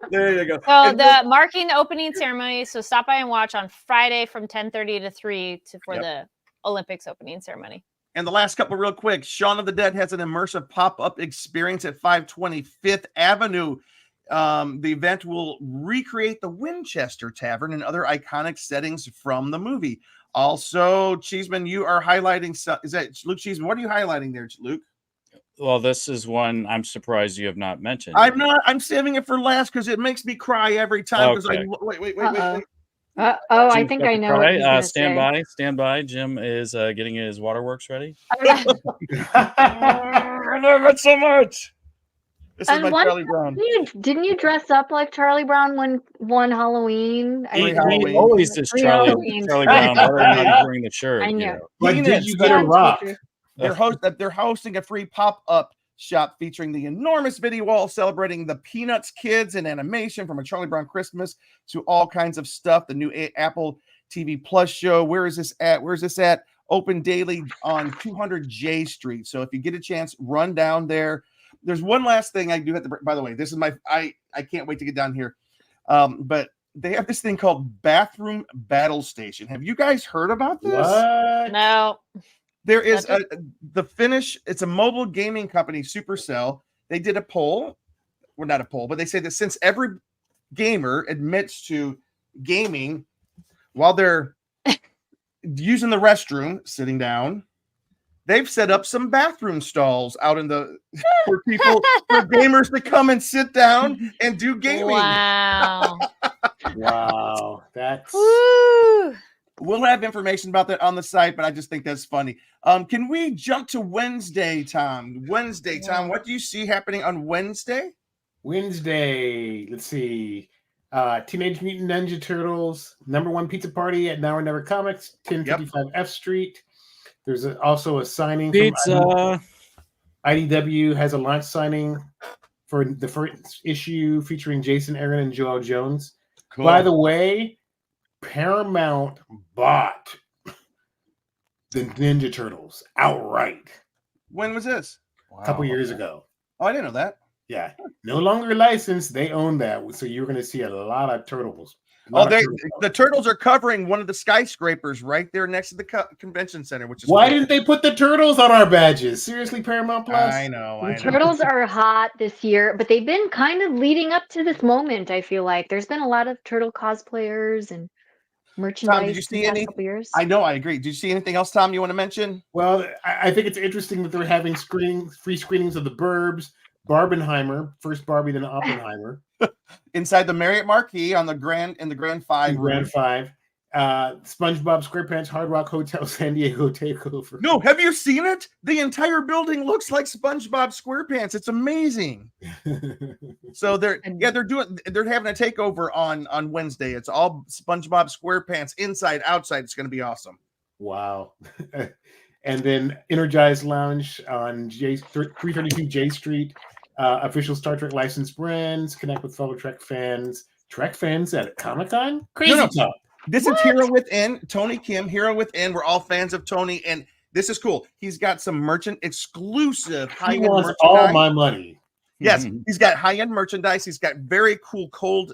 There you go. So And the marking the opening ceremony. So stop by and watch on Friday from 10:30 to 3 for Yep. the Olympics opening ceremony. And the last couple real quick. Shaun of the Dead has an immersive pop-up experience at 520 Fifth Avenue. The event will recreate the Winchester Tavern and other iconic settings from the movie. Also, Cheeseman, you are highlighting. Is that Luke Cheeseman? What are you highlighting there, Luke? Well, this is one I'm surprised you have not mentioned. I'm not. I'm saving it for last because it makes me cry every time. Because Okay. wait. I Jim's think got I the know what cry. he's gonna Stand say. by, stand by. Jim is getting his waterworks ready. I I love it so much. This is And my one Charlie Brown. Didn't you dress up like Charlie Brown one Halloween? Three He Halloween. always is Three Charlie Halloweens. Brown, whether or not he's wearing the shirt. I You knew. know. But did Peanuts. you get a Fun rock? teacher. They're hosting a free pop-up shop featuring the enormous video wall celebrating the Peanuts kids and animation from a Charlie Brown Christmas to all kinds of stuff. The new Apple TV Plus show. Where is this at? Where's this at? Open daily on 200 J Street. So if you get a chance, run down there. There's one last thing I do have to. By the way, this is my. I can't wait to get down here. But they have this thing called Bathroom Battle Station. Have you guys heard about this? What? No. There is That's the Finnish. It's a mobile gaming company, Supercell. They did a poll. Well, not a poll, but they say that since every gamer admits to gaming while they're using the restroom, sitting down, they've set up some bathroom stalls out in the for people for gamers to come and sit down and do gaming. Wow. Wow, that's Woo. We'll have information about that on the site, but I just think that's funny. Can we jump to Wednesday, Tom? Wednesday, Tom. What do you see happening on Wednesday? Wednesday. Let's see. Teenage Mutant Ninja Turtles, #1 pizza party at Now or Never Comics, 1055 F Street. There's also a signing Pizza. from IDW has a launch signing for the first issue featuring Jason Aaron and Joel Jones. Cool. By the way, Paramount bought the Ninja Turtles outright When was this? a couple years ago. Oh, I didn't know that. Yeah, no longer licensed. They own that, so you're going to see a lot of turtles. Oh, the turtles are covering one of the skyscrapers right there next to the convention center, which is Why cool. didn't they put the turtles on our badges? Seriously, Paramount Plus? I know. The turtles are hot this year, but they've been kind of leading up to this moment. I feel like there's been a lot of turtle cosplayers and merchandise. Tom, did you see in the past any? couple years. I know, I agree. Did you see anything else, Tom, you want to mention? Well, I think it's interesting that they're having free screenings of The Burbs, Barbenheimer, first Barbie, then Oppenheimer. Inside the Marriott Marquis on the Grand 5 room. Grand 5. SpongeBob SquarePants Hard Rock Hotel San Diego takeover. No, have you seen it? The entire building looks like SpongeBob SquarePants. It's amazing. So they're having a takeover on Wednesday. It's all SpongeBob SquarePants inside, outside. It's going to be awesome. Wow. And then Energize Lounge on 332 J Street. Official Star Trek licensed brands. Connect with fellow Trek fans. Trek fans at Comic-Con? Crazy talk. This is Hero Within. Tony Kim, Hero Within. We're all fans of Tony, and this is cool. He's got some exclusive He high-end wants merchandise. all my money. Yes, he's got high-end merchandise. He's got very cool cold,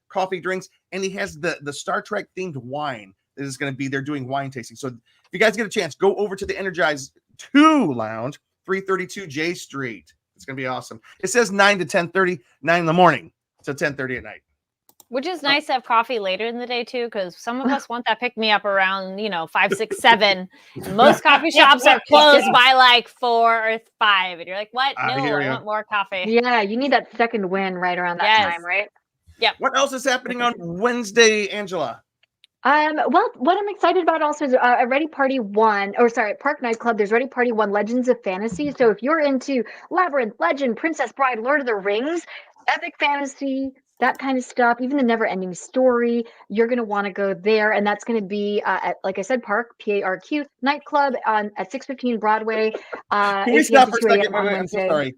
coffee drinks, and he has the Star Trek themed wine that is going to be there doing wine tasting. So if you guys get a chance, go over to the Energize 2 Lounge, 332 J Street. It's going to be awesome. It says 9 to 10:30, 9 in the morning to 10:30 at night. Which is nice to have coffee later in the day too, because some of us want that pick me up around 5, 6, 7. Most coffee shops are closed by like 4 or 5, and you're like, "What? No, I want more coffee." Yeah, you need that second win right around that time, right? Yep. What else is happening on Wednesday, Angela? Well, what I'm excited about also is Park Nightclub. There's Ready Party 1 Legends of Fantasy. So if you're into Labyrinth, Legend, Princess Bride, Lord of the Rings, epic fantasy, that kind of stuff, even the Never Ending Story, you're going to want to go there. And that's going to be at, like I said, PARQ nightclub at 615 Broadway. Can we 8 p.m. stop to for a 2 a.m. second? on Wait, I'm so Wednesday. sorry.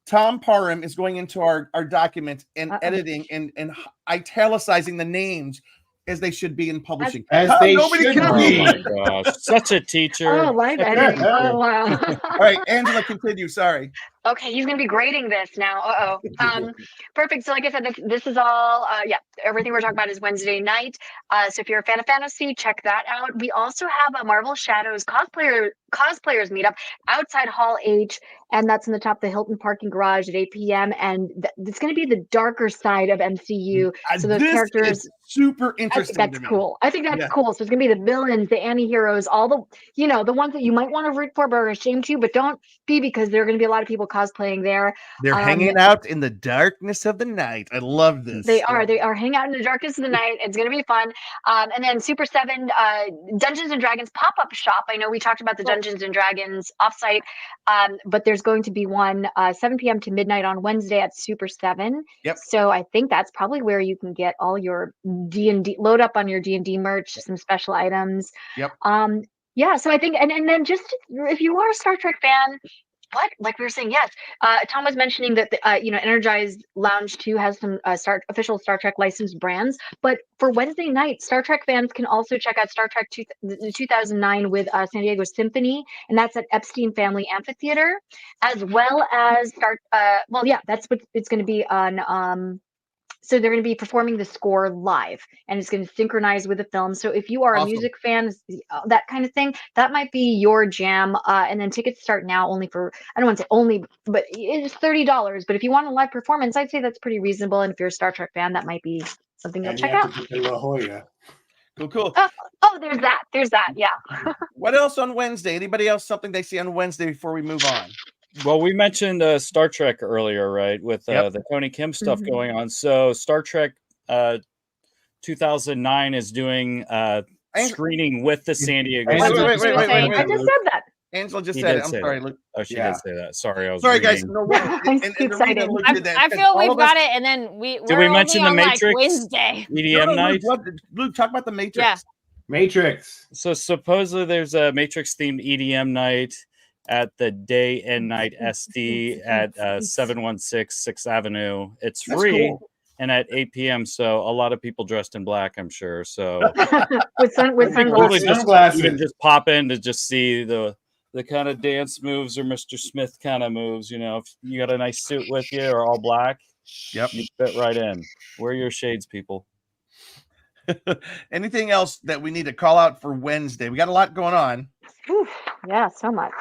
Tom Parham is going into our document and editing and italicizing the names as they should be in publishing. As Tom, they nobody should can be. read. Oh my gosh, such a teacher. Oh, live Such a editing. teacher. Oh, wow. All right, Angela, continue. Sorry. Okay, he's going to be grading this now. Perfect. So like I said, this is all, everything we're talking about is Wednesday night. So if you're a fan of fantasy, check that out. We also have a Marvel Shadows cosplayers meetup outside Hall H, and that's in the top of the Hilton parking garage at 8 p.m. And it's going to be the darker side of MCU. So those This characters... is super I interesting. think that's to me. cool. I think that's Yeah. cool. So it's gonna be the villains, the anti-heroes, all the ones that you might want to root for but are ashamed to, but don't be, because there are gonna be a lot of people cosplaying there. They're hanging out in the darkness of the night. I love this. They are hanging out in the darkness of the night. It's gonna be fun. And then Super 7 Dungeons and Dragons pop-up shop. I know we talked about the Dungeons and Dragons offsite, but there's going to be one 7 p.m. to midnight on Wednesday at Super 7. Yep. So I think that's probably where you can get all your D&D, load up on your D&D merch, some special items. Yep. Yeah, so I think, and then just if you are a Star Trek fan, like we were saying, yes. Tom was mentioning that the, Energize Lounge 2 has some official Star Trek licensed brands. But for Wednesday night, Star Trek fans can also check out Star Trek 2009 with San Diego Symphony, and that's at Epstein Family Amphitheater, as well as that's what it's going to be on. So they're going to be performing the score live, and it's going to synchronize with the film. So if you are Awesome. a music fan, that kind of thing, that might be your jam. And then tickets start now only for, I don't want to say only, but it's $30. But if you want a live performance, I'd say that's pretty reasonable. And if you're a Star Trek fan, that might be something you'll check out. La Jolla. Cool. Oh, there's that. Yeah. What else on Wednesday? Anybody else something they see on Wednesday before we move on? Well, we mentioned Star Trek earlier, right? With the Tony Kim stuff going on. So Star Trek 2009 is doing screening with the San Diego. Wait. I just said that. Angela just said it. I'm sorry, Luke. Oh, she did say that. Sorry, I was sorry, reading. guys. No, I'm excited. I feel we've got it, and then did we mention the Matrix? Like Wednesday EDM night. Luke, talk about the Matrix. Yeah. Matrix. So supposedly there's a Matrix themed EDM night at the Day and Night SD at 716 6th Avenue. It's free. Cool. And at 8 p.m. So a lot of people dressed in black, I'm sure. So with sunglasses. You can just pop in to just see the kind of dance moves or Mr. Smith kind of moves. You know, if you got a nice suit with you or all black, you fit right in. Wear your shades, people. Anything else that we need to call out for Wednesday? We got a lot going on. Oof, yeah, so much.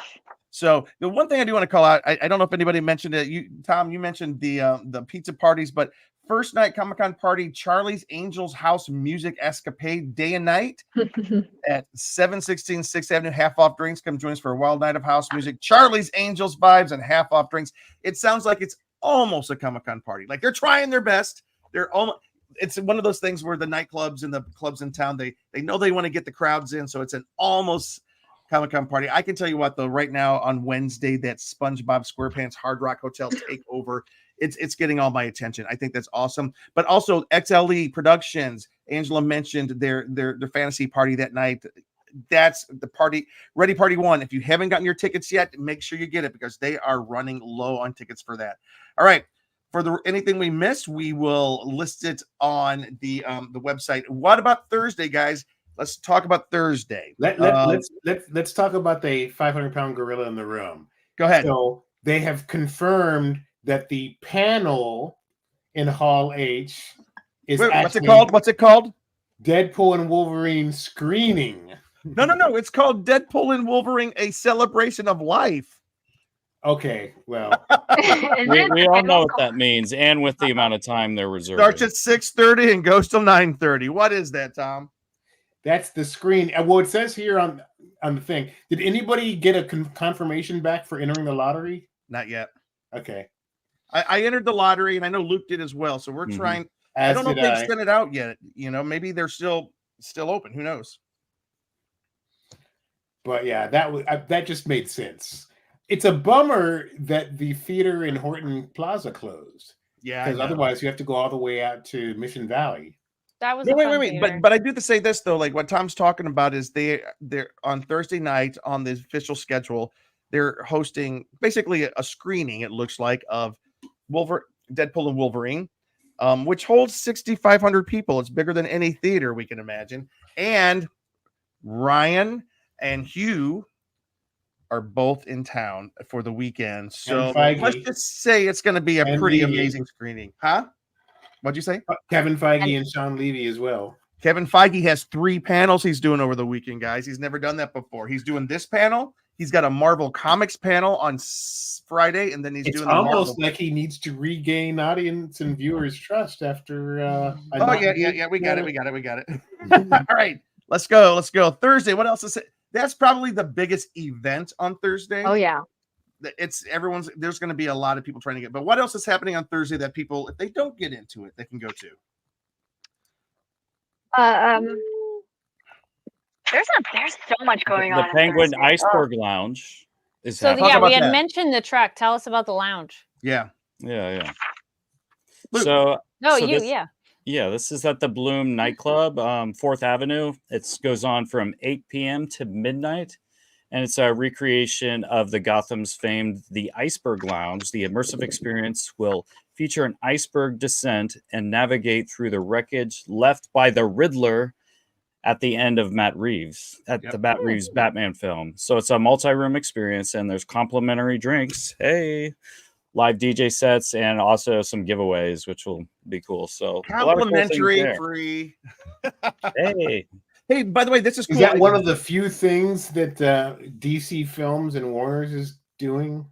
So the one thing I do want to call out, I don't know if anybody mentioned it. Tom, you mentioned the pizza parties, but first night Comic-Con party, Charlie's Angels House Music Escapade, day and night at 716 6th Avenue. Half off drinks. Come join us for a wild night of house music. Charlie's Angels vibes and half off drinks. It sounds like it's almost a Comic-Con party. Like they're trying their best. They're almost. It's one of those things where the nightclubs and the clubs in town, they know they want to get the crowds in. So it's an almost Comic-Con party. I can tell you what, though, right now on Wednesday, that SpongeBob SquarePants Hard Rock Hotel takeover, it's getting all my attention. I think that's awesome. But also XLE Productions, Angela mentioned their fantasy party that night. That's the party, Ready Party 1. If you haven't gotten your tickets yet, make sure you get it because they are running low on tickets for that. All right. For anything we missed, we will list it on the website. What about Thursday, guys? Let's talk about Thursday. Let's talk about the 500-pound gorilla in the room. Go ahead. So they have confirmed that the panel in Hall H is what's it called? What's it called? Deadpool and Wolverine screening. No. It's called Deadpool and Wolverine: A Celebration of Life. Okay, well, we all know what that means, and with the amount of time they're reserved. Starts at 6:30 and goes till 9:30. What is that, Tom? That's the screen. Well, it says here on the thing. Did anybody get a confirmation back for entering the lottery? Not yet. Okay. I entered the lottery, and I know Luke did as well. So we're trying. I don't know if they've sent it out yet. You know, maybe they're still open. Who knows? But yeah, that just made sense. It's a bummer that the theater in Horton Plaza closed. Yeah, because otherwise you have to go all the way out to Mission Valley. That was No, a wait, fun wait. theater. But I do to say this though, like what Tom's talking about is they're on Thursday night on the official schedule. They're hosting basically a screening. It looks like of Deadpool and Wolverine, which holds 6,500 people. It's bigger than any theater we can imagine. And Ryan and Hugh are both in town for the weekend. So Feige. let's just say it's going to be a And pretty Levy. amazing screening. Huh? What'd you say? Kevin Feige and Sean Levy as well. Kevin Feige has 3 panels he's doing over the weekend, guys. He's never done that before. He's doing this panel. He's got a Marvel Comics panel on Friday, and then he's It's doing the almost Marvel. like he needs to regain audience and viewers' trust after. Oh yeah. We got it. All right, let's go. Thursday. What else is it? That's probably the biggest event on Thursday. Oh yeah. There's going to be a lot of people trying to get. But what else is happening on Thursday that people, if they don't get into it, they can go to? There's so much going on. The Penguin Iceberg Lounge is So happening. yeah, we about had that. mentioned the truck. Tell us about the lounge. Yeah. Yeah. Luke. So No, so you, this- yeah. Yeah, this is at the Bloom nightclub, 4th Avenue. It goes on from 8 p.m. to midnight, and it's a recreation of the Gotham's famed The Iceberg Lounge. The immersive experience will feature an iceberg descent and navigate through the wreckage left by the Riddler at the end of the Matt Reeves Batman film. So it's a multi-room experience, and there's complimentary drinks. Hey. Live DJ sets and also some giveaways, which will be cool. So a lot of cool things Complimentary, there. free. Hey, by the way, this is cool. Is that one of the few things that DC Films and Warner's is doing?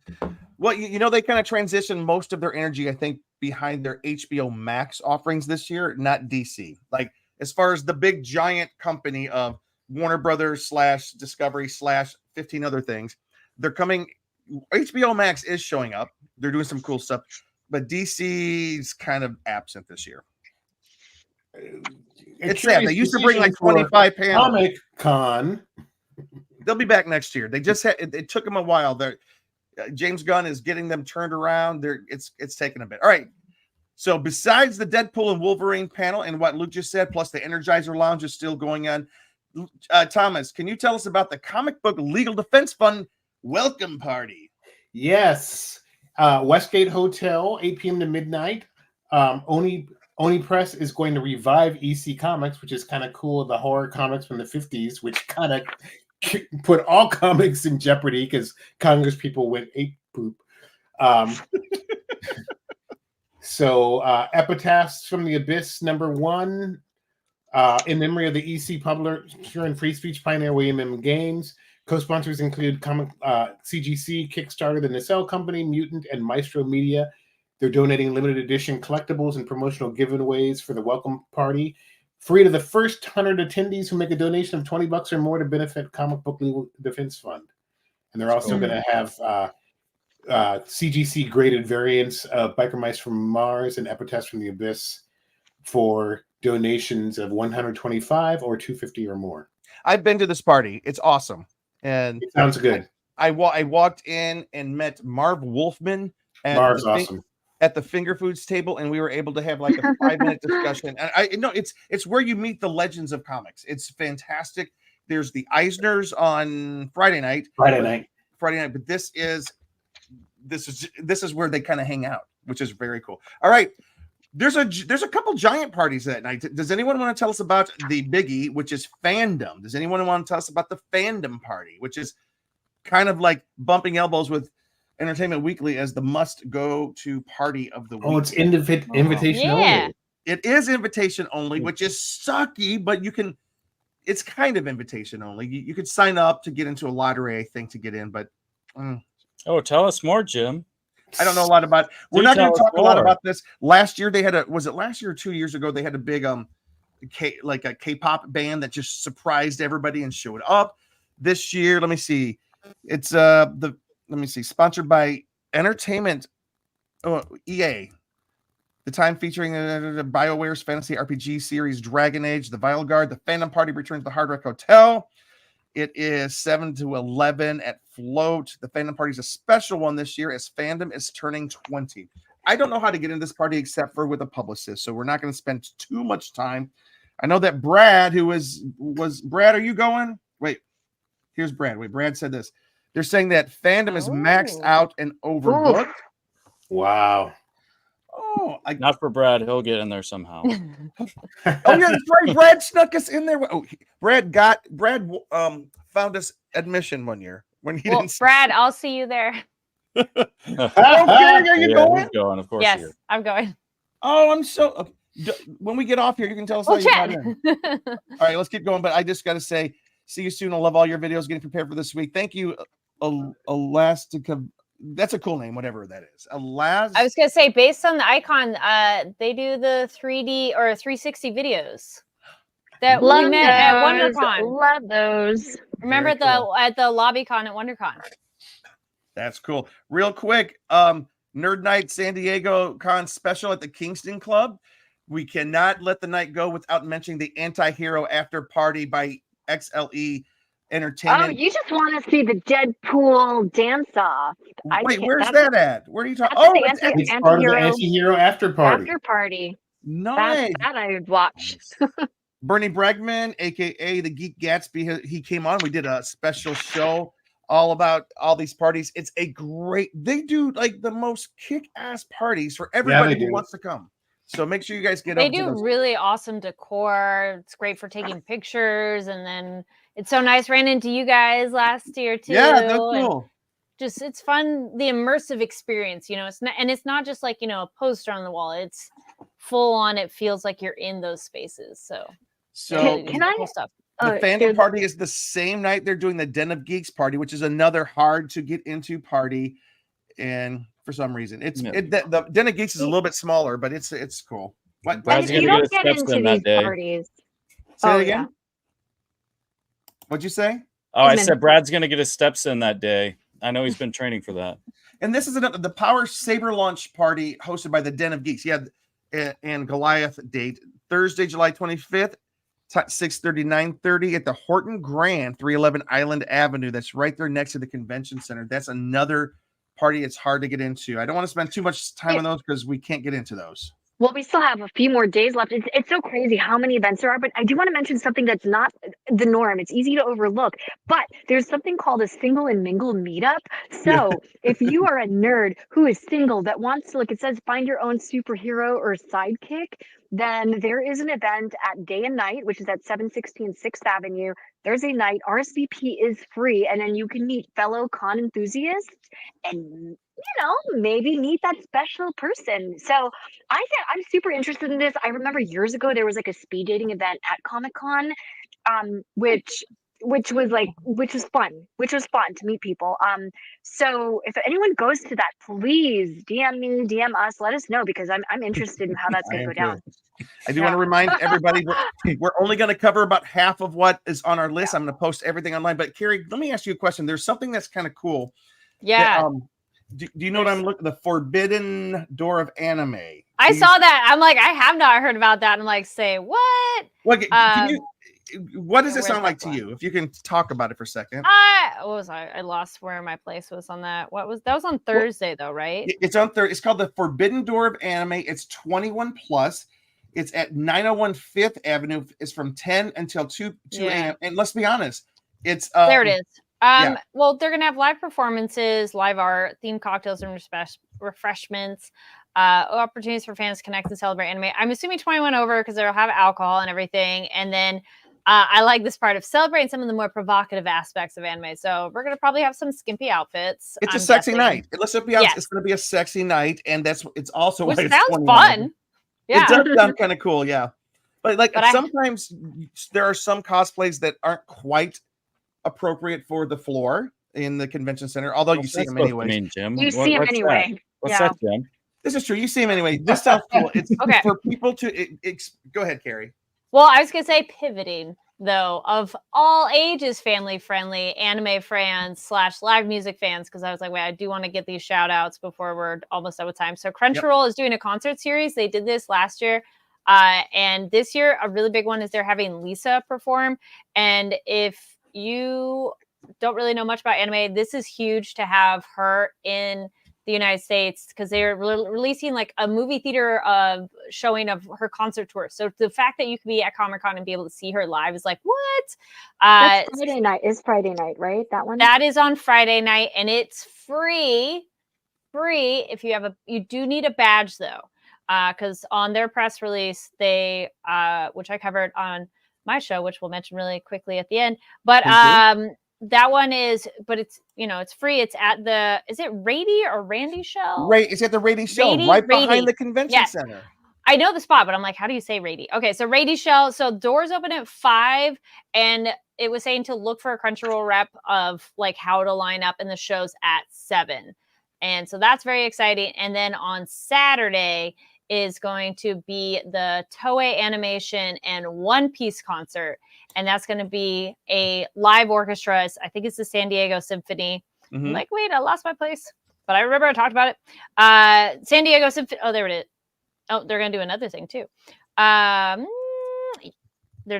Well, you know, they kind of transition most of their energy, I think, behind their HBO Max offerings this year, not DC. Like, as far as the big giant company of Warner Brothers / Discovery / 15 other things, they're coming. HBO Max is showing up. They're doing some cool stuff, but DC's kind of absent this year. It's sad. They used to bring like 25 panels. Comic Con. They'll be back next year. They just had. It took them a while. James Gunn is getting them turned around. It's taken a bit. All right. So besides the Deadpool and Wolverine panel and what Luke just said, plus the Energizer Lounge is still going on. Thomas, can you tell us about the Comic Book Legal Defense Fund welcome party? Yes. Westgate Hotel, 8 p.m. to midnight. Oni Press is going to revive EC Comics, which is kind of cool. The horror comics from the 50s, which kind of put all comics in jeopardy because Congress people went ape poop. So Epitaphs from the Abyss, #1, in memory of the EC publisher and free speech pioneer William M. Gaines. Co-sponsors include CGC, Kickstarter, the Nacelle Company, Mutant, and Maestro Media. They're donating limited edition collectibles and promotional giveaways for the welcome party. Free to the first 100 attendees who make a donation of $20 or more to benefit Comic Book Legal Defense Fund. And they're also going to have CGC graded variants of Biker Mice from Mars and Epitaphs from the Abyss for donations of $125 or $250 or more. I've been to this party. It's awesome. And It sounds good. I walked in and met Marv Wolfman Marv's awesome. At the finger foods table, and we were able to have like a 5-minute discussion. And I know it's where you meet the legends of comics. It's fantastic. There's the Eisners on Friday night. But this is where they kind of hang out, which is very cool. All right. There's a couple giant parties that night. Does anyone want to tell us about the biggie, which is Fandom? Does anyone want to tell us about the Fandom party, which is kind of like bumping elbows with Entertainment Weekly as the must-go-to party of the week? Oh, it's invitation only. It is invitation only, which is sucky, but it's kind of invitation only. You could sign up to get into a lottery, I think, to get in, but Oh, tell us more, Jim. I don't know a lot about. We're not going to talk a lot about this. Last year they had was it last year or 2 years ago? They had a big like a K-pop band that just surprised everybody and showed up. This year, let me see. It's sponsored by Entertainment EA. The time featuring BioWare's fantasy RPG series Dragon Age, The Vile Guard, the Fandom Party returns to the Hard Rock Hotel. It is 7 to 11 at Float. The Fandom Party is a special one this year as Fandom is turning 20. I don't know how to get into this party except for with a publicist, so we're not going to spend too much time. I know that Brad, who was Brad, are you going? Wait, here's Brad. Wait, Brad said this. They're saying that Fandom is maxed out and overbooked. Wow. Oh, Not for Brad. He'll get in there somehow. oh yeah, that's right. Brad snuck us in there. Oh, Brad found us admission one year when he didn't. Brad, I'll see you there. Okay, are you going? He's going, of course. Yes, I'm going. Oh, I'm so. When we get off here, you can tell us how you got in. All right, let's keep going. But I just got to say, see you soon. I love all your videos. Getting prepared for this week. Thank you, Elastica. That's a cool name, whatever that is. I was gonna say, based on the icon, they do the 3D or 360 videos that we met at WonderCon. Love those. Remember at the LobbyCon at WonderCon. That's cool. Real quick, Nerd Night San Diego Con special at the Kingston Club. We cannot let the night go without mentioning the Anti-Hero After Party by XLE Entertainment. Oh, you just want to see the Deadpool dance-off. Wait, where's that at? Where are you talking? Oh, it's part of the Anti-Hero After Party. After Party. Nice. That I would watch. Bernie Bregman, aka the Geek Gatsby, he came on. We did a special show all about all these parties. It's a great. They do like the most kick-ass parties for everybody who wants to come. So make sure you guys get. They do really awesome decor. It's great for taking pictures, and then it's so nice. Ran into you guys last year too. Yeah, that's cool. Just it's fun, the immersive experience. You know, it's not just like a poster on the wall. It's full on. It feels like you're in those spaces. So can I? Cool stuff. The Fandom party is the same night they're doing the Den of Geeks party, which is another hard to get into party, and for some reason, the Den of Geeks is a little bit smaller, but it's cool. Brad's you don't get into these parties. Say it again. What'd you say? Oh, I said Brad's gonna get his steps in that day. I know he's been training for that. And this is the Power Saber launch party hosted by the Den of Geeks. Yeah, and Goliath date Thursday, July 25th. 6:30, 9:30 at the Horton Grand, 311 Island Avenue. That's right there next to the convention center. That's another party it's hard to get into. I don't want to spend too much time on those because we can't get into those. Well, we still have a few more days left. It's so crazy how many events there are, but I do want to mention something that's not the norm. It's easy to overlook, but there's something called a single and mingle meetup. So if you are a nerd who is single that wants to, like it says, find your own superhero or sidekick, then there is an event at Day and Night, which is at 716 6th Avenue. Thursday night, RSVP is free, and then you can meet fellow con enthusiasts and maybe meet that special person. So I said I'm super interested in this. I remember years ago there was like a speed dating event at Comic-Con, which was fun to meet people. So if anyone goes to that, please DM me, DM us, let us know, because I'm interested in how that's going to go down. I do want to remind everybody we're only going to cover about half of what is on our list. I'm going to post everything online. But Carrie, let me ask you a question. There's something that's kind of cool. Yeah. Do you know what I'm looking? The Forbidden Door of Anime. I saw that. I'm like, I have not heard about that. I'm like, say what? What does it sound like to you? If you can talk about it for a second. I lost where my place was on that. That was on Thursday though, right? It's on Thursday. It's called the Forbidden Door of Anime. It's 21 plus. It's at 901 5th Avenue. It's from 10 until 2 a.m. And let's be honest, it's there it is. Well, they're gonna have live performances, live art, themed cocktails and refreshments, opportunities for fans to connect and celebrate anime. I'm assuming 21 over because they'll have alcohol and everything. And then I like this part of celebrating some of the more provocative aspects of anime. So we're gonna probably have some skimpy outfits. It's a sexy night. Let's be honest, it's gonna be a sexy night, and it's also which why sounds it's fun. Yeah, it does sound kind of cool. Yeah, but sometimes there are some cosplays that aren't quite appropriate for the floor in the convention center, although you see them anyway. Jim? You see them anyway. What's that, Jim? This is true. You see them anyway. This sounds cool. It's for people to. Go ahead, Carrie. Well, I was gonna say pivoting though, of all ages, family friendly anime fans / live music fans, because I was like, wait, I do want to get these shout outs before we're almost out of time. So Crunchyroll is doing a concert series. They did this last year. And this year, a really big one is they're having Lisa perform. And if you don't really know much about anime, this is huge to have her in the United States because they're releasing like a movie theater showing of her concert tour. So the fact that you can be at Comic-Con and be able to see her live is like, what? That's Friday night. Is Friday night, right? That one? That is on Friday night, and it's free. If you do need a badge though, because on their press release, they, which I covered on my show, which we'll mention really quickly at the end, but that one is, but it's, it's free. It's at is it Rady or Randy Shell? Right. It's at the Rady Shell, right behind the convention center. I know the spot, but I'm like, how do you say Rady? Okay, so Rady Shell. So doors open at 5, and it was saying to look for a Crunchyroll rep of like how to line up in the shows at 7. And so that's very exciting. And then on Saturday is going to be the Toei Animation and One Piece concert. And that's going to be a live orchestra. I think it's the San Diego Symphony. Mm-hmm. I'm like, wait, I lost my place. But I remember I talked about it. San Diego Symphony. Oh, there it is. Oh, they're going to do another thing too. They're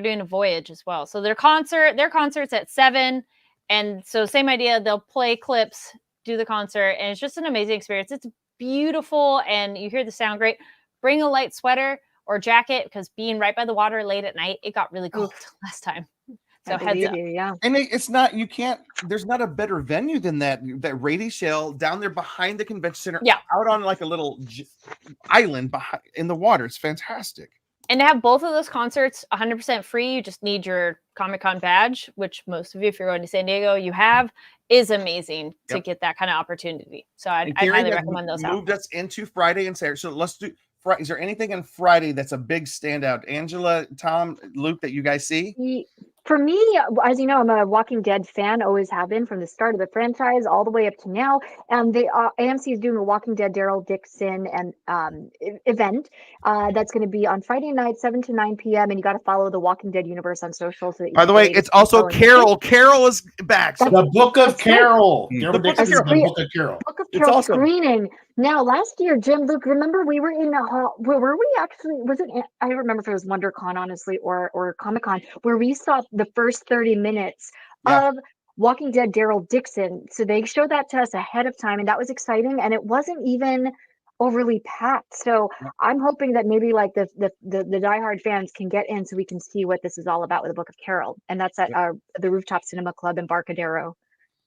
doing a Voyage as well. So their concert's at 7. And so same idea. They'll play clips, do the concert, and it's just an amazing experience. It's beautiful, and you hear the sound great. Bring a light sweater or jacket, because being right by the water late at night, it got really cold last time. So heads up. Yeah. And it's not, there's not a better venue than that Rady Shell down there behind the convention center, out on like a little island behind in the water. It's fantastic. And to have both of those concerts 100% free, you just need your Comic-Con badge, which most of you, if you're going to San Diego, you have, is amazing to get that kind of opportunity. So I highly recommend those. Moved us into Friday and Saturday. So let's do. Is there anything on Friday that's a big standout? Angela, Tom, Luke, that you guys see? For me, as you know, I'm a Walking Dead fan, always have been from the start of the franchise all the way up to now. And AMC is doing a Walking Dead Daryl Dixon event that's going to be on Friday night, 7 to 9 p.m. And you got to follow the Walking Dead universe on social. So that by the way, it's also Carol. Carol is back. So the Book of Carol. The Book of Carol. Book of Carol screening. Now, last year, Jim, Luke, remember we were in a hall. Were we actually? Was it? I don't remember if it was WonderCon, honestly, or Comic-Con, where we saw the first 30 minutes of Walking Dead Daryl Dixon. So they showed that to us ahead of time, and that was exciting. And it wasn't even overly packed. So I'm hoping that maybe like the diehard fans can get in so we can see what this is all about with the Book of Carol. And that's at the Rooftop Cinema Club in Barcadero.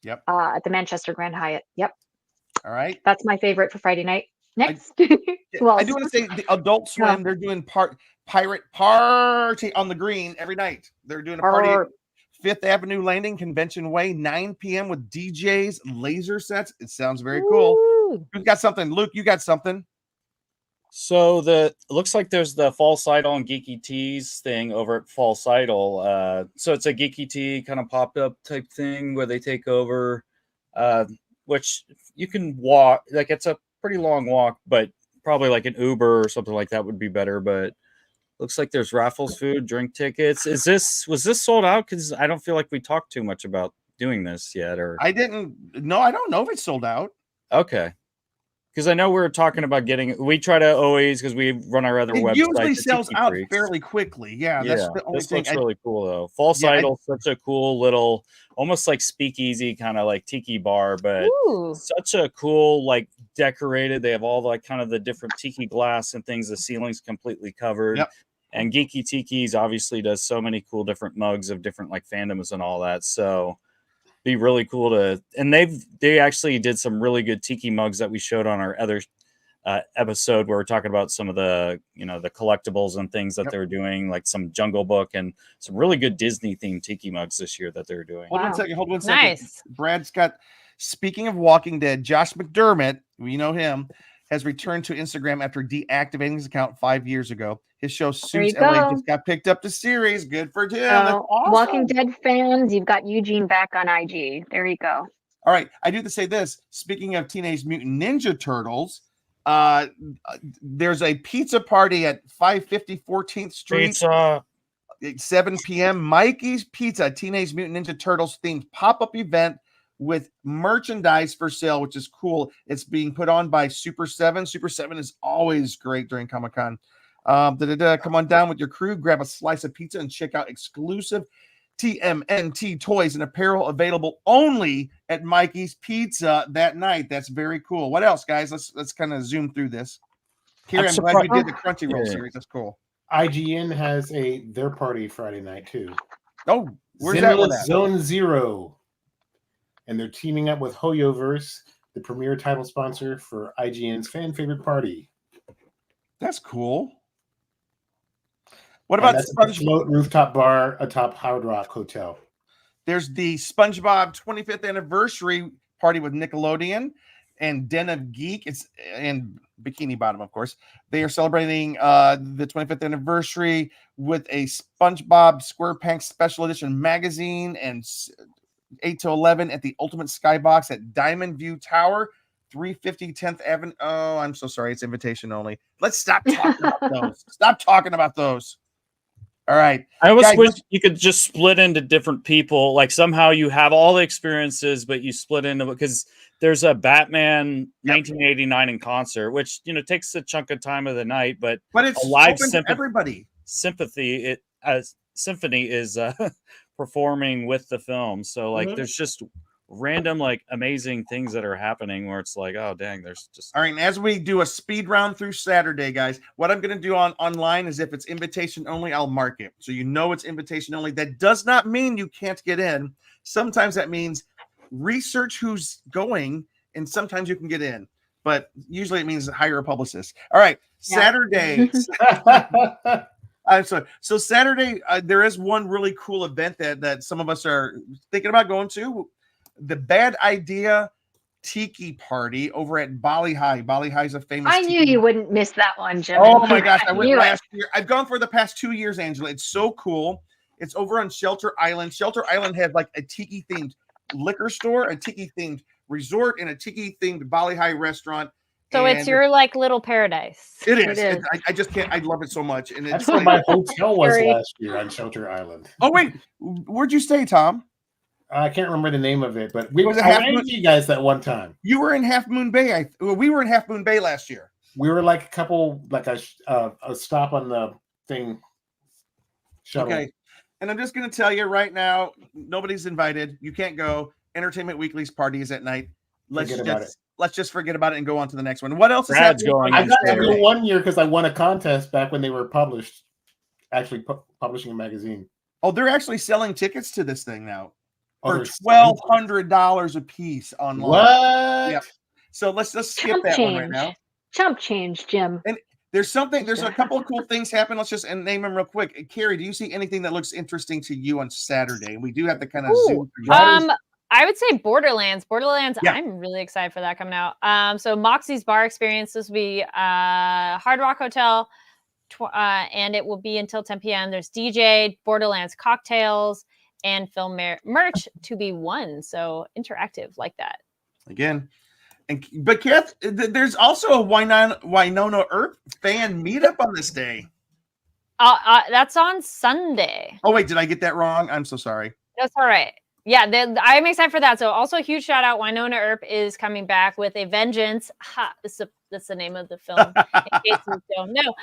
Yep. At the Manchester Grand Hyatt. Yep. All right. That's my favorite for Friday night. Next. I do want to say the Adult Swim, they're doing Pirate Party on the Green every night. They're doing a party at Fifth Avenue Landing, Convention Way, 9 p.m. with DJs, laser sets. It sounds very cool. Who's got something? Luke, you got something? So it looks like there's the Fall Idol and Geeky Teas thing over at Fall Idol. So it's a Geeky Tea kind of pop-up type thing where they take over, which you can walk. Like it's a pretty long walk, but probably like an Uber or something like that would be better. But looks like there's raffles, food, drink tickets. Was this sold out? Because I don't feel like we talked too much about doing this yet. Or I didn't. No, I don't know if it's sold out. Okay. Because I know we were talking about we try to always, because we run our other website. It usually sells out fairly quickly. Yeah, that's the only thing. This looks really cool though. Fall Idol, such a cool little, almost like speakeasy kind of like tiki bar, but such a cool like decorated. They have all like kind of the different tiki glass and things. The ceiling's completely covered. Yep. And Geeky Tiki's obviously does so many cool different mugs of different like fandoms and all that. So be really cool and they actually did some really good tiki mugs that we showed on our other episode where we're talking about some of the the collectibles and things that they're doing, like some Jungle Book and some really good Disney themed tiki mugs this year that they're doing. Hold one second. Nice. Brad's got, speaking of Walking Dead, Josh McDermott, we know him, has returned to Instagram after deactivating his account 5 years ago. His show Suits LA just got picked up to series. Good for him. That's awesome. Walking Dead fans, you've got Eugene back on IG. There you go. All right. I do have to say this. Speaking of Teenage Mutant Ninja Turtles, there's a pizza party at 550 14th Street. Pizza. 7 p.m. Mikey's Pizza, Teenage Mutant Ninja Turtles themed pop-up event with merchandise for sale, which is cool. It's being put on by Super 7. Super 7 is always great during Comic-Con. Come on down with your crew, grab a slice of pizza, and check out exclusive TMNT toys and apparel available only at Mikey's Pizza that night. That's very cool. What else, guys? Let's kind of zoom through this. Kira, I'm glad we did the Crunchyroll series. That's cool. IGN has their party Friday night too. Oh, where's that one at? Zone Zero. And they're teaming up with HoYoverse, the premier title sponsor for IGN's fan favorite party. That's cool. What about SpongeBob rooftop bar atop Hard Rock Hotel? There's the SpongeBob 25th anniversary party with Nickelodeon and Den of Geek. And Bikini Bottom, of course. They are celebrating the 25th anniversary with a SpongeBob SquarePants special edition magazine and 8 to 11 at the Ultimate Skybox at Diamond View Tower, 350 10th Avenue. Oh, I'm so sorry. It's invitation only. Let's stop talking about those. Stop talking about those. All right. I always wish you could just split into different people. Like somehow you have all the experiences, but you split into, because there's a Batman 1989 in concert, which, takes a chunk of time of the night, but it's a live everybody. Symphony is performing with the film. So there's just random amazing things that are happening where it's like, oh dang, there's just all right. And as we do a speed round through Saturday, guys, what I'm going to do online is if it's invitation only, I'll mark it so it's invitation only. That does not mean you can't get in. Sometimes that means research who's going, and sometimes you can get in, but usually it means hire a publicist. All right, Saturday. I'm sorry. So Saturday, there is one really cool event that some of us are thinking about going to. The Bad Idea Tiki Party over at Bali High. Bali High is a famous. I knew you wouldn't miss that one, Jim. Oh my gosh, I went last year. I've gone for the past 2 years, Angela. It's so cool. It's over on Shelter Island. Shelter Island has a tiki themed liquor store, a tiki themed resort, and a tiki themed Bali High restaurant. So it's your little paradise. It is. I just can't. I love it so much. And that's where my hotel was last year on Shelter Island. Oh wait, where'd you stay, Tom? I can't remember the name of it, but we ran you guys that one time. You were in Half Moon Bay. We were in Half Moon Bay last year. We were a couple, a stop on the thing. Shuttle. Okay, and I'm just going to tell you right now, nobody's invited. You can't go. Entertainment Weekly's party is at night. Let's just forget about it and go on to the next one. What else is happening? I got to go 1 year because I won a contest back when they were publishing a magazine. Oh, they're actually selling tickets to this thing now. For $1,200 a piece online. What? Yeah. So let's skip that one right now. Chump change, Jim. And there's a couple of cool things happen. Let's just name them real quick. Carrie, do you see anything that looks interesting to you on Saturday? We do have to kind of zoom through. I would say Borderlands. I'm really excited for that coming out. So Moxie's Bar Experience, this will be Hard Rock Hotel, and it will be until 10 p.m. There's DJ, Borderlands cocktails, and film merch to be won. So interactive like that. Again. But Kath, there's also a Winona Earp fan meetup on this day. That's on Sunday. Oh, wait, did I get that wrong? I'm so sorry. That's all right. Yeah, I'm excited for that. So also a huge shout out. Winona Earp is coming back with a vengeance. That's the name of the film, in case you don't know.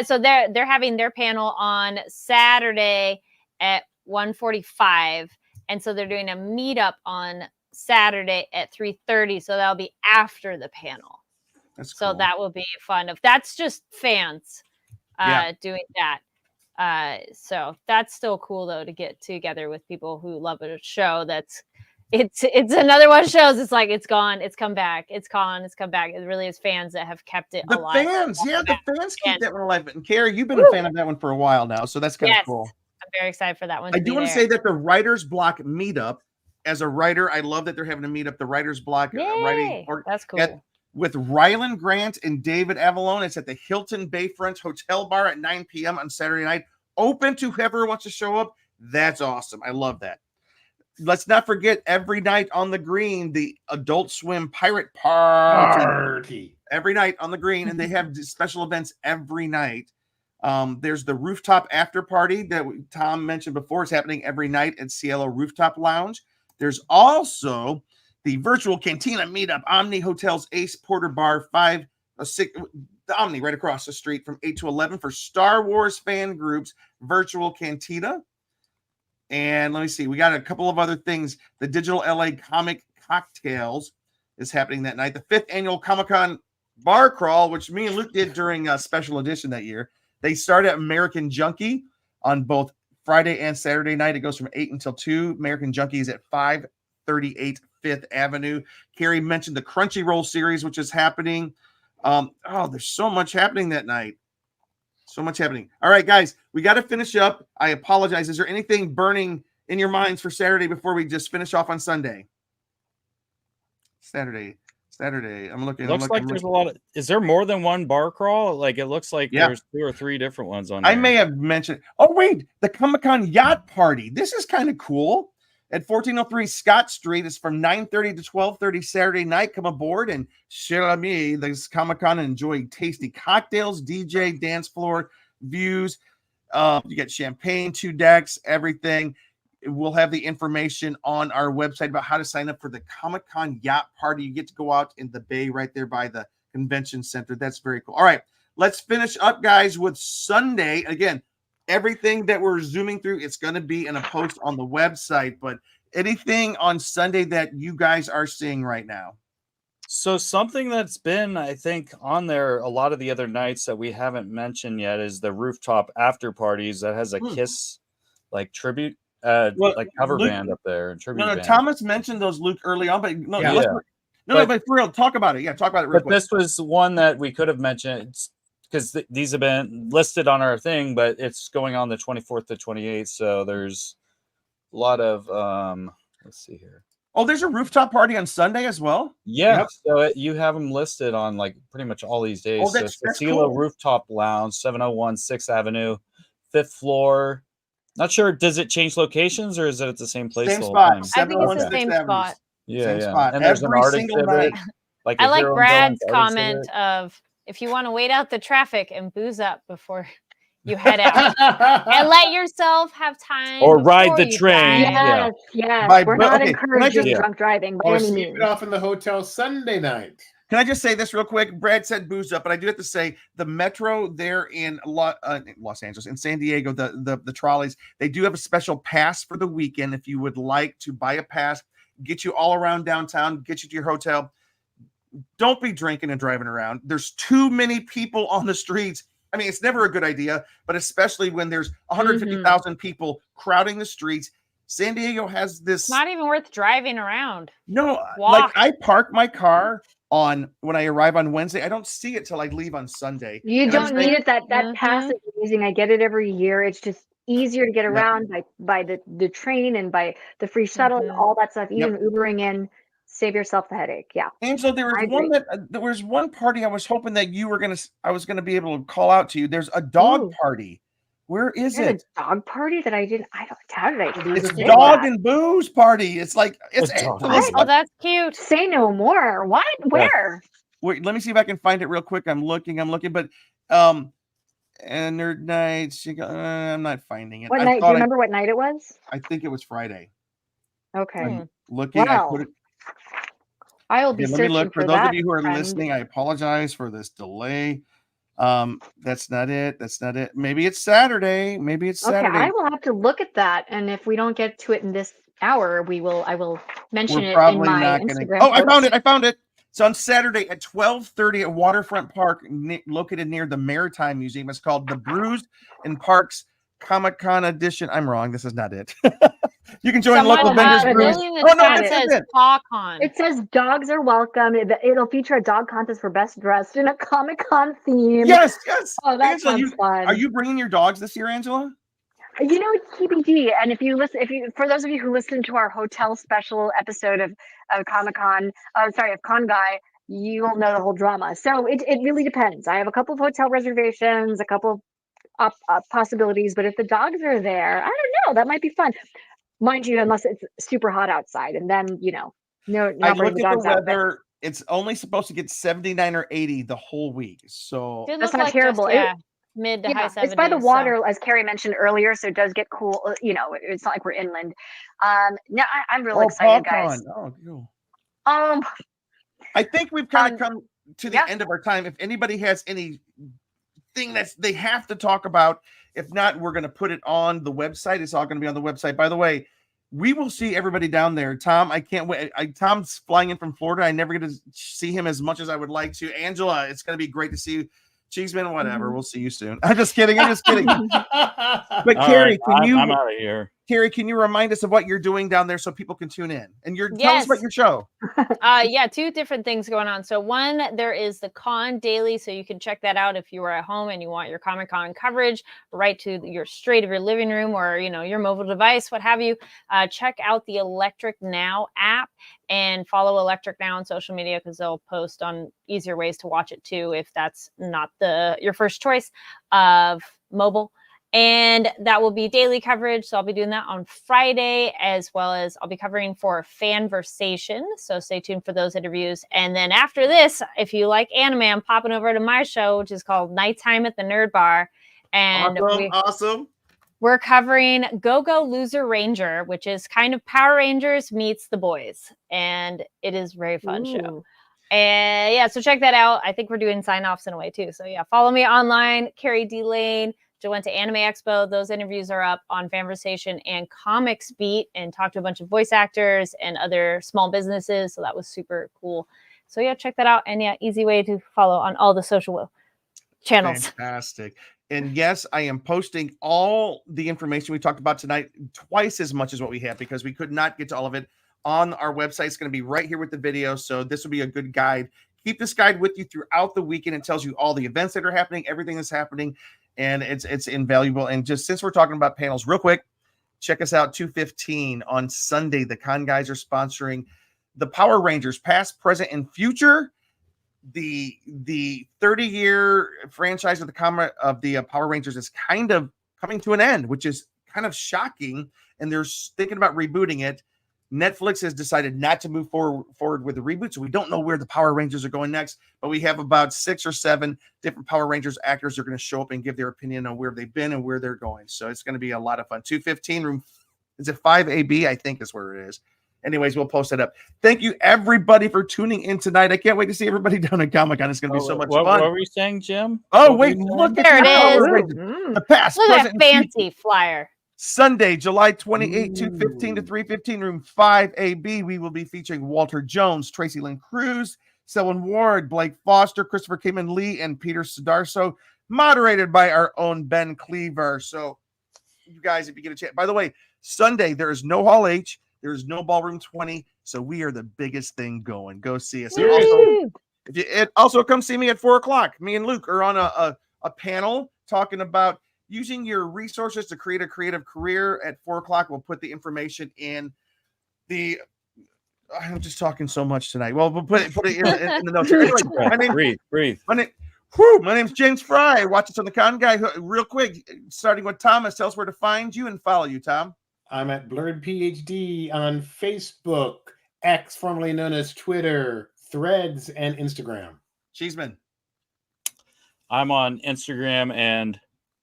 So they're having their panel on Saturday at 1:45, and so they're doing a meetup on Saturday at 3:30. So that'll be after the panel. That's cool. So that will be fun. If that's just fans doing that. So that's still cool though to get together with people who love a show. It's another one of shows. It's like it's gone, it's come back, it's gone, it's come back. It really is fans that have kept it alive. The fans keep that one alive. And Carrie, you've been a fan of that one for a while now, so that's kind of cool. I'm very excited for that one. I do want to say that the Writer's Block meetup, as a writer, I love that they're having a meetup. The Writer's Block writing. That's cool. With Rylan Grant and David Avalone. It's at the Hilton Bayfront Hotel Bar at 9 p.m. on Saturday night. Open to whoever wants to show up. That's awesome. I love that. Let's not forget every night on the green, the Adult Swim Pirate Party. Every night on the green, and they have special events every night. There's the rooftop after party that Tom mentioned before. It's happening every night at Cielo Rooftop Lounge. There's also the virtual Cantina meetup, Omni Hotel's Ace Porter Bar 5-6, the Omni right across the street from 8 to 11 for Star Wars fan groups, virtual Cantina. And let me see. We got a couple of other things. The Digital LA Comic Cocktails is happening that night. The 5th annual Comic-Con Bar Crawl, which me and Luke did during a special edition that year. They start at American Junkie on both Friday and Saturday night. It goes from 8 until 2. American Junkie is at 538 5th Avenue. Carrie mentioned the Crunchyroll series, which is happening. There's so much happening that night. So much happening. All right, guys, we got to finish up. I apologize. Is there anything burning in your minds for Saturday before we just finish off on Sunday? Saturday. I'm looking. Looks like there's a lot of. Is there more than one bar crawl? Like it looks like there's 2 or 3 different ones on there. I may have mentioned. Oh wait, the Comic-Con Yacht Party. This is kind of cool. At 1403 Scott Street, it's from 9:30 to 12:30 Saturday night. Come aboard and share with me this Comic-Con and enjoy tasty cocktails, DJ, dance floor views. You get champagne, 2 decks, everything. We'll have the information on our website about how to sign up for the Comic-Con Yacht Party. You get to go out in the bay right there by the convention center. That's very cool. All right, let's finish up, guys, with Sunday. Again, everything that we're zooming through, it's going to be in a post on the website. But anything on Sunday that you guys are seeing right now? So something that's been, I think, on there a lot of the other nights that we haven't mentioned yet is the rooftop after parties that has a Kiss like tribute. Like cover Luke, band up there and tribute band. Thomas mentioned those, Luke, early on, but but for real, talk about it. Yeah, talk about it real quick. This was one that we could have mentioned because these have been listed on our thing, but it's going on the 24th to 28th, so there's a lot of let's see here. Oh, there's a rooftop party on Sunday as well? Yeah, yep. So you have them listed on like pretty much all these days. Oh, that's the CeeLo Rooftop Lounge, 701 6th Avenue, 5th floor. Not sure. Does it change locations or is it at the same place? Same spot. I think it's the same spot. Yeah, same spot. And there's an art exhibit. Like I like Brad's comment of if you want to wait out the traffic and booze up before you head out and let yourself have time or ride the train. Yes. We're not encouraging drunk driving by any means. Sleep it off in the hotel Sunday night. Can I just say this real quick? Brad said booze up, but I do have to say the Metro there in Los Angeles, in San Diego, the trolleys, they do have a special pass for the weekend. If you would like to buy a pass, get you all around downtown, get you to your hotel. Don't be drinking and driving around. There's too many people on the streets. I mean, it's never a good idea, but especially when there's 150,000 people crowding the streets. San Diego has this. It's not even worth driving around. No, like I park my car on when I arrive on Wednesday. I don't see it till I leave on Sunday. You don't need it. That pass is amazing. I get it every year. It's just easier to get around by the train and by the free shuttle and all that stuff. Even Ubering in, save yourself the headache. Yeah. Angela, there was one party I was hoping that I was gonna be able to call out to you. There's a dog party. Where is it? A dog party that I didn't. How did I do? It's dog and booze party. It's like it's. Oh, that's cute. Say no more. What? Where? Wait, let me see if I can find it real quick. I'm looking, but and Nerd Nights. I'm not finding it. What night? Do you remember what night it was? I think it was Friday. Okay. I'm looking. Wow. I put it. I'll be searching look. For those of you who are listening, I apologize for this delay. That's not it. Maybe it's Saturday. Okay, I will have to look at that, and if we don't get to it in this hour, I will mention it in my Instagram. Oh, I found it. It's on Saturday at 12:30 at Waterfront Park, located near the Maritime Museum. It's called the Brews and Parks Comic-Con Edition. I'm wrong. This is not it. You can join local vendors. It says dogs are welcome. It'll feature a dog contest for best dressed in a Comic-Con theme. Yes. Oh, that sounds fun. Are you bringing your dogs this year, Angela? You know, it's TBD. And for those of you who listened to our hotel special episode of Comic-Con, of Con Guy, you will know the whole drama. So it really depends. I have a couple of hotel reservations, a couple of possibilities, but if the dogs are there, I don't know, that might be fun. Mind you, unless it's super hot outside, and then I looked at the weather. It's only supposed to get 79 or 80 the whole week, so that's not terrible. Mid to high 70s. It's by the water, as Carrie mentioned earlier, so it does get cool. It's not like we're inland. No, I'm really excited, guys. I think we've kind of come to the end of our time. If anybody has any thing that they have to talk about. If not, we're going to put it on the website. It's all going to be on the website. By the way, we will see everybody down there. Tom, I can't wait. Tom's flying in from Florida. I never get to see him as much as I would like to. Angela, it's going to be great to see you. Cheeseman, whatever. We'll see you soon. I'm just kidding. But Carrie, I'm out of here. Carrie, can you remind us of what you're doing down there so people can tune in? And tell us Yes. about your show. Yeah, two different things going on. So one, there is the Con Daily, so you can check that out if you are at home and you want your Comic-Con coverage right to straight of your living room or your mobile device, what have you. Check out the Electric Now app and follow Electric Now on social media because they'll post on easier ways to watch it too if that's not your first choice of mobile. And that will be daily coverage. So I'll be doing that on Friday, as well as I'll be covering for Fanversation. So stay tuned for those interviews. And then after this, if you like anime, I'm popping over to my show, which is called Nighttime at the Nerd Bar. And Awesome. We're covering Go-Go Loser Ranger, which is kind of Power Rangers meets The Boys. And it is a very fun show. And yeah, so check that out. I think we're doing sign-offs in a way too. So yeah, follow me online, Carrie D. Lane. I went to Anime Expo. Those interviews are up on Fanversation and Comics Beat, and talked to a bunch of voice actors and other small businesses. So that was super cool. So yeah, check that out. And yeah, easy way to follow on all the social channels. Fantastic. And yes, I am posting all the information we talked about tonight twice as much as what we have because we could not get to all of it on our website. It's going to be right here with the video. So this will be a good guide. Keep this guide with you throughout the weekend. It tells you all the events that are happening, everything that's happening. And it's invaluable. And just since we're talking about panels, real quick, check us out 2:15 on Sunday. The Con guys are sponsoring the Power Rangers, past, present, and future. The 30-year franchise of the Power Rangers is kind of coming to an end, which is kind of shocking. And they're thinking about rebooting it. Netflix has decided not to move forward with the reboot, so we don't know where the Power Rangers are going next, but we have about 6 or 7 different Power Rangers actors are going to show up and give their opinion on where they've been and where they're going. So it's going to be a lot of fun. 2:15 room, is it 5AB? I think is where it is. Anyways, we'll post it up. Thank you, everybody, for tuning in tonight. I can't wait to see everybody down at Comic-Con. It's going to be so much fun. What were we saying, Jim? Oh, wait, look there it is. The past, Look at present, that and fancy flyer. Sunday, July 28, 2:15 to 3:15, room 5AB. We will be featuring Walter Jones, Tracy Lynn Cruz, Selwyn Ward, Blake Foster, Christopher Kamen Lee, and Peter Sudarso, moderated by our own Ben Cleaver. So, you guys, if you get a chance, by the way, Sunday, there is no Hall H, there is no Ballroom 20, so we are the biggest thing going. Go see us. Also, come see me at 4 o'clock. Me and Luke are on a panel talking about using your resources to create a creative career. At 4 o'clock. We'll put the information in the. I'm just talking so much tonight. Well, we'll put it in the notes here. Anyway, breathe. My name's James Fry. Watch us on the Con Guy. Real quick, starting with Thomas. Tell us where to find you and follow you, Tom. I'm at Blurred PhD on Facebook, X, formerly known as Twitter, Threads, and Instagram. Cheeseman. I'm on Instagram and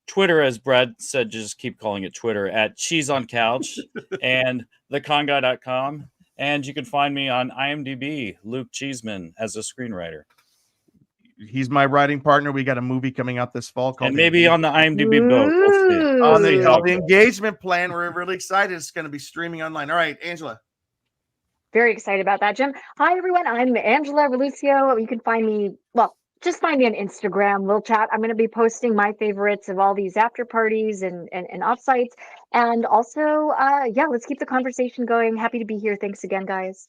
Twitter, as Brad said, just keep calling it Twitter, at Cheese on Couch and theconguy.com. And you can find me on IMDb, Luke Cheeseman, as a screenwriter. He's my writing partner. We got a movie coming out this fall called, and maybe on the IMDb boat. On the engagement plan. We're really excited. It's going to be streaming online. All right, Angela. Very excited about that, Jim. Hi, everyone. I'm Angela Relucio. You can find me, just find me on Instagram. We'll chat. I'm going to be posting my favorites of all these after parties and offsites. And also, let's keep the conversation going. Happy to be here. Thanks again, guys.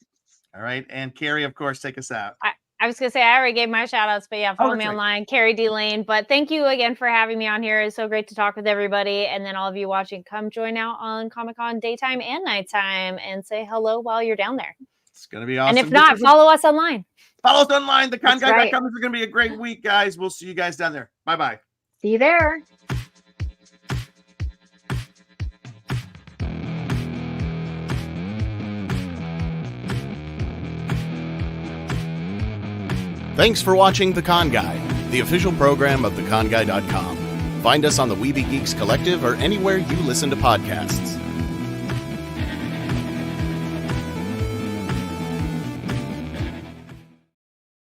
All right. And Carrie, of course, take us out. I was going to say, I already gave my shout outs, but yeah, follow me online, Carrie D. Lane. But thank you again for having me on here. It's so great to talk with everybody. And then all of you watching, come join out on Comic-Con daytime and nighttime and say hello while you're down there. It's going to be awesome. And if not, follow us online. Follow us online. TheConGuy.com is going to be a great week, guys. We'll see you guys down there. Bye-bye. See you there. Thanks for watching The Con Guy, the official program of theconguy.com. Find us on the Weeby Geeks Collective or anywhere you listen to podcasts.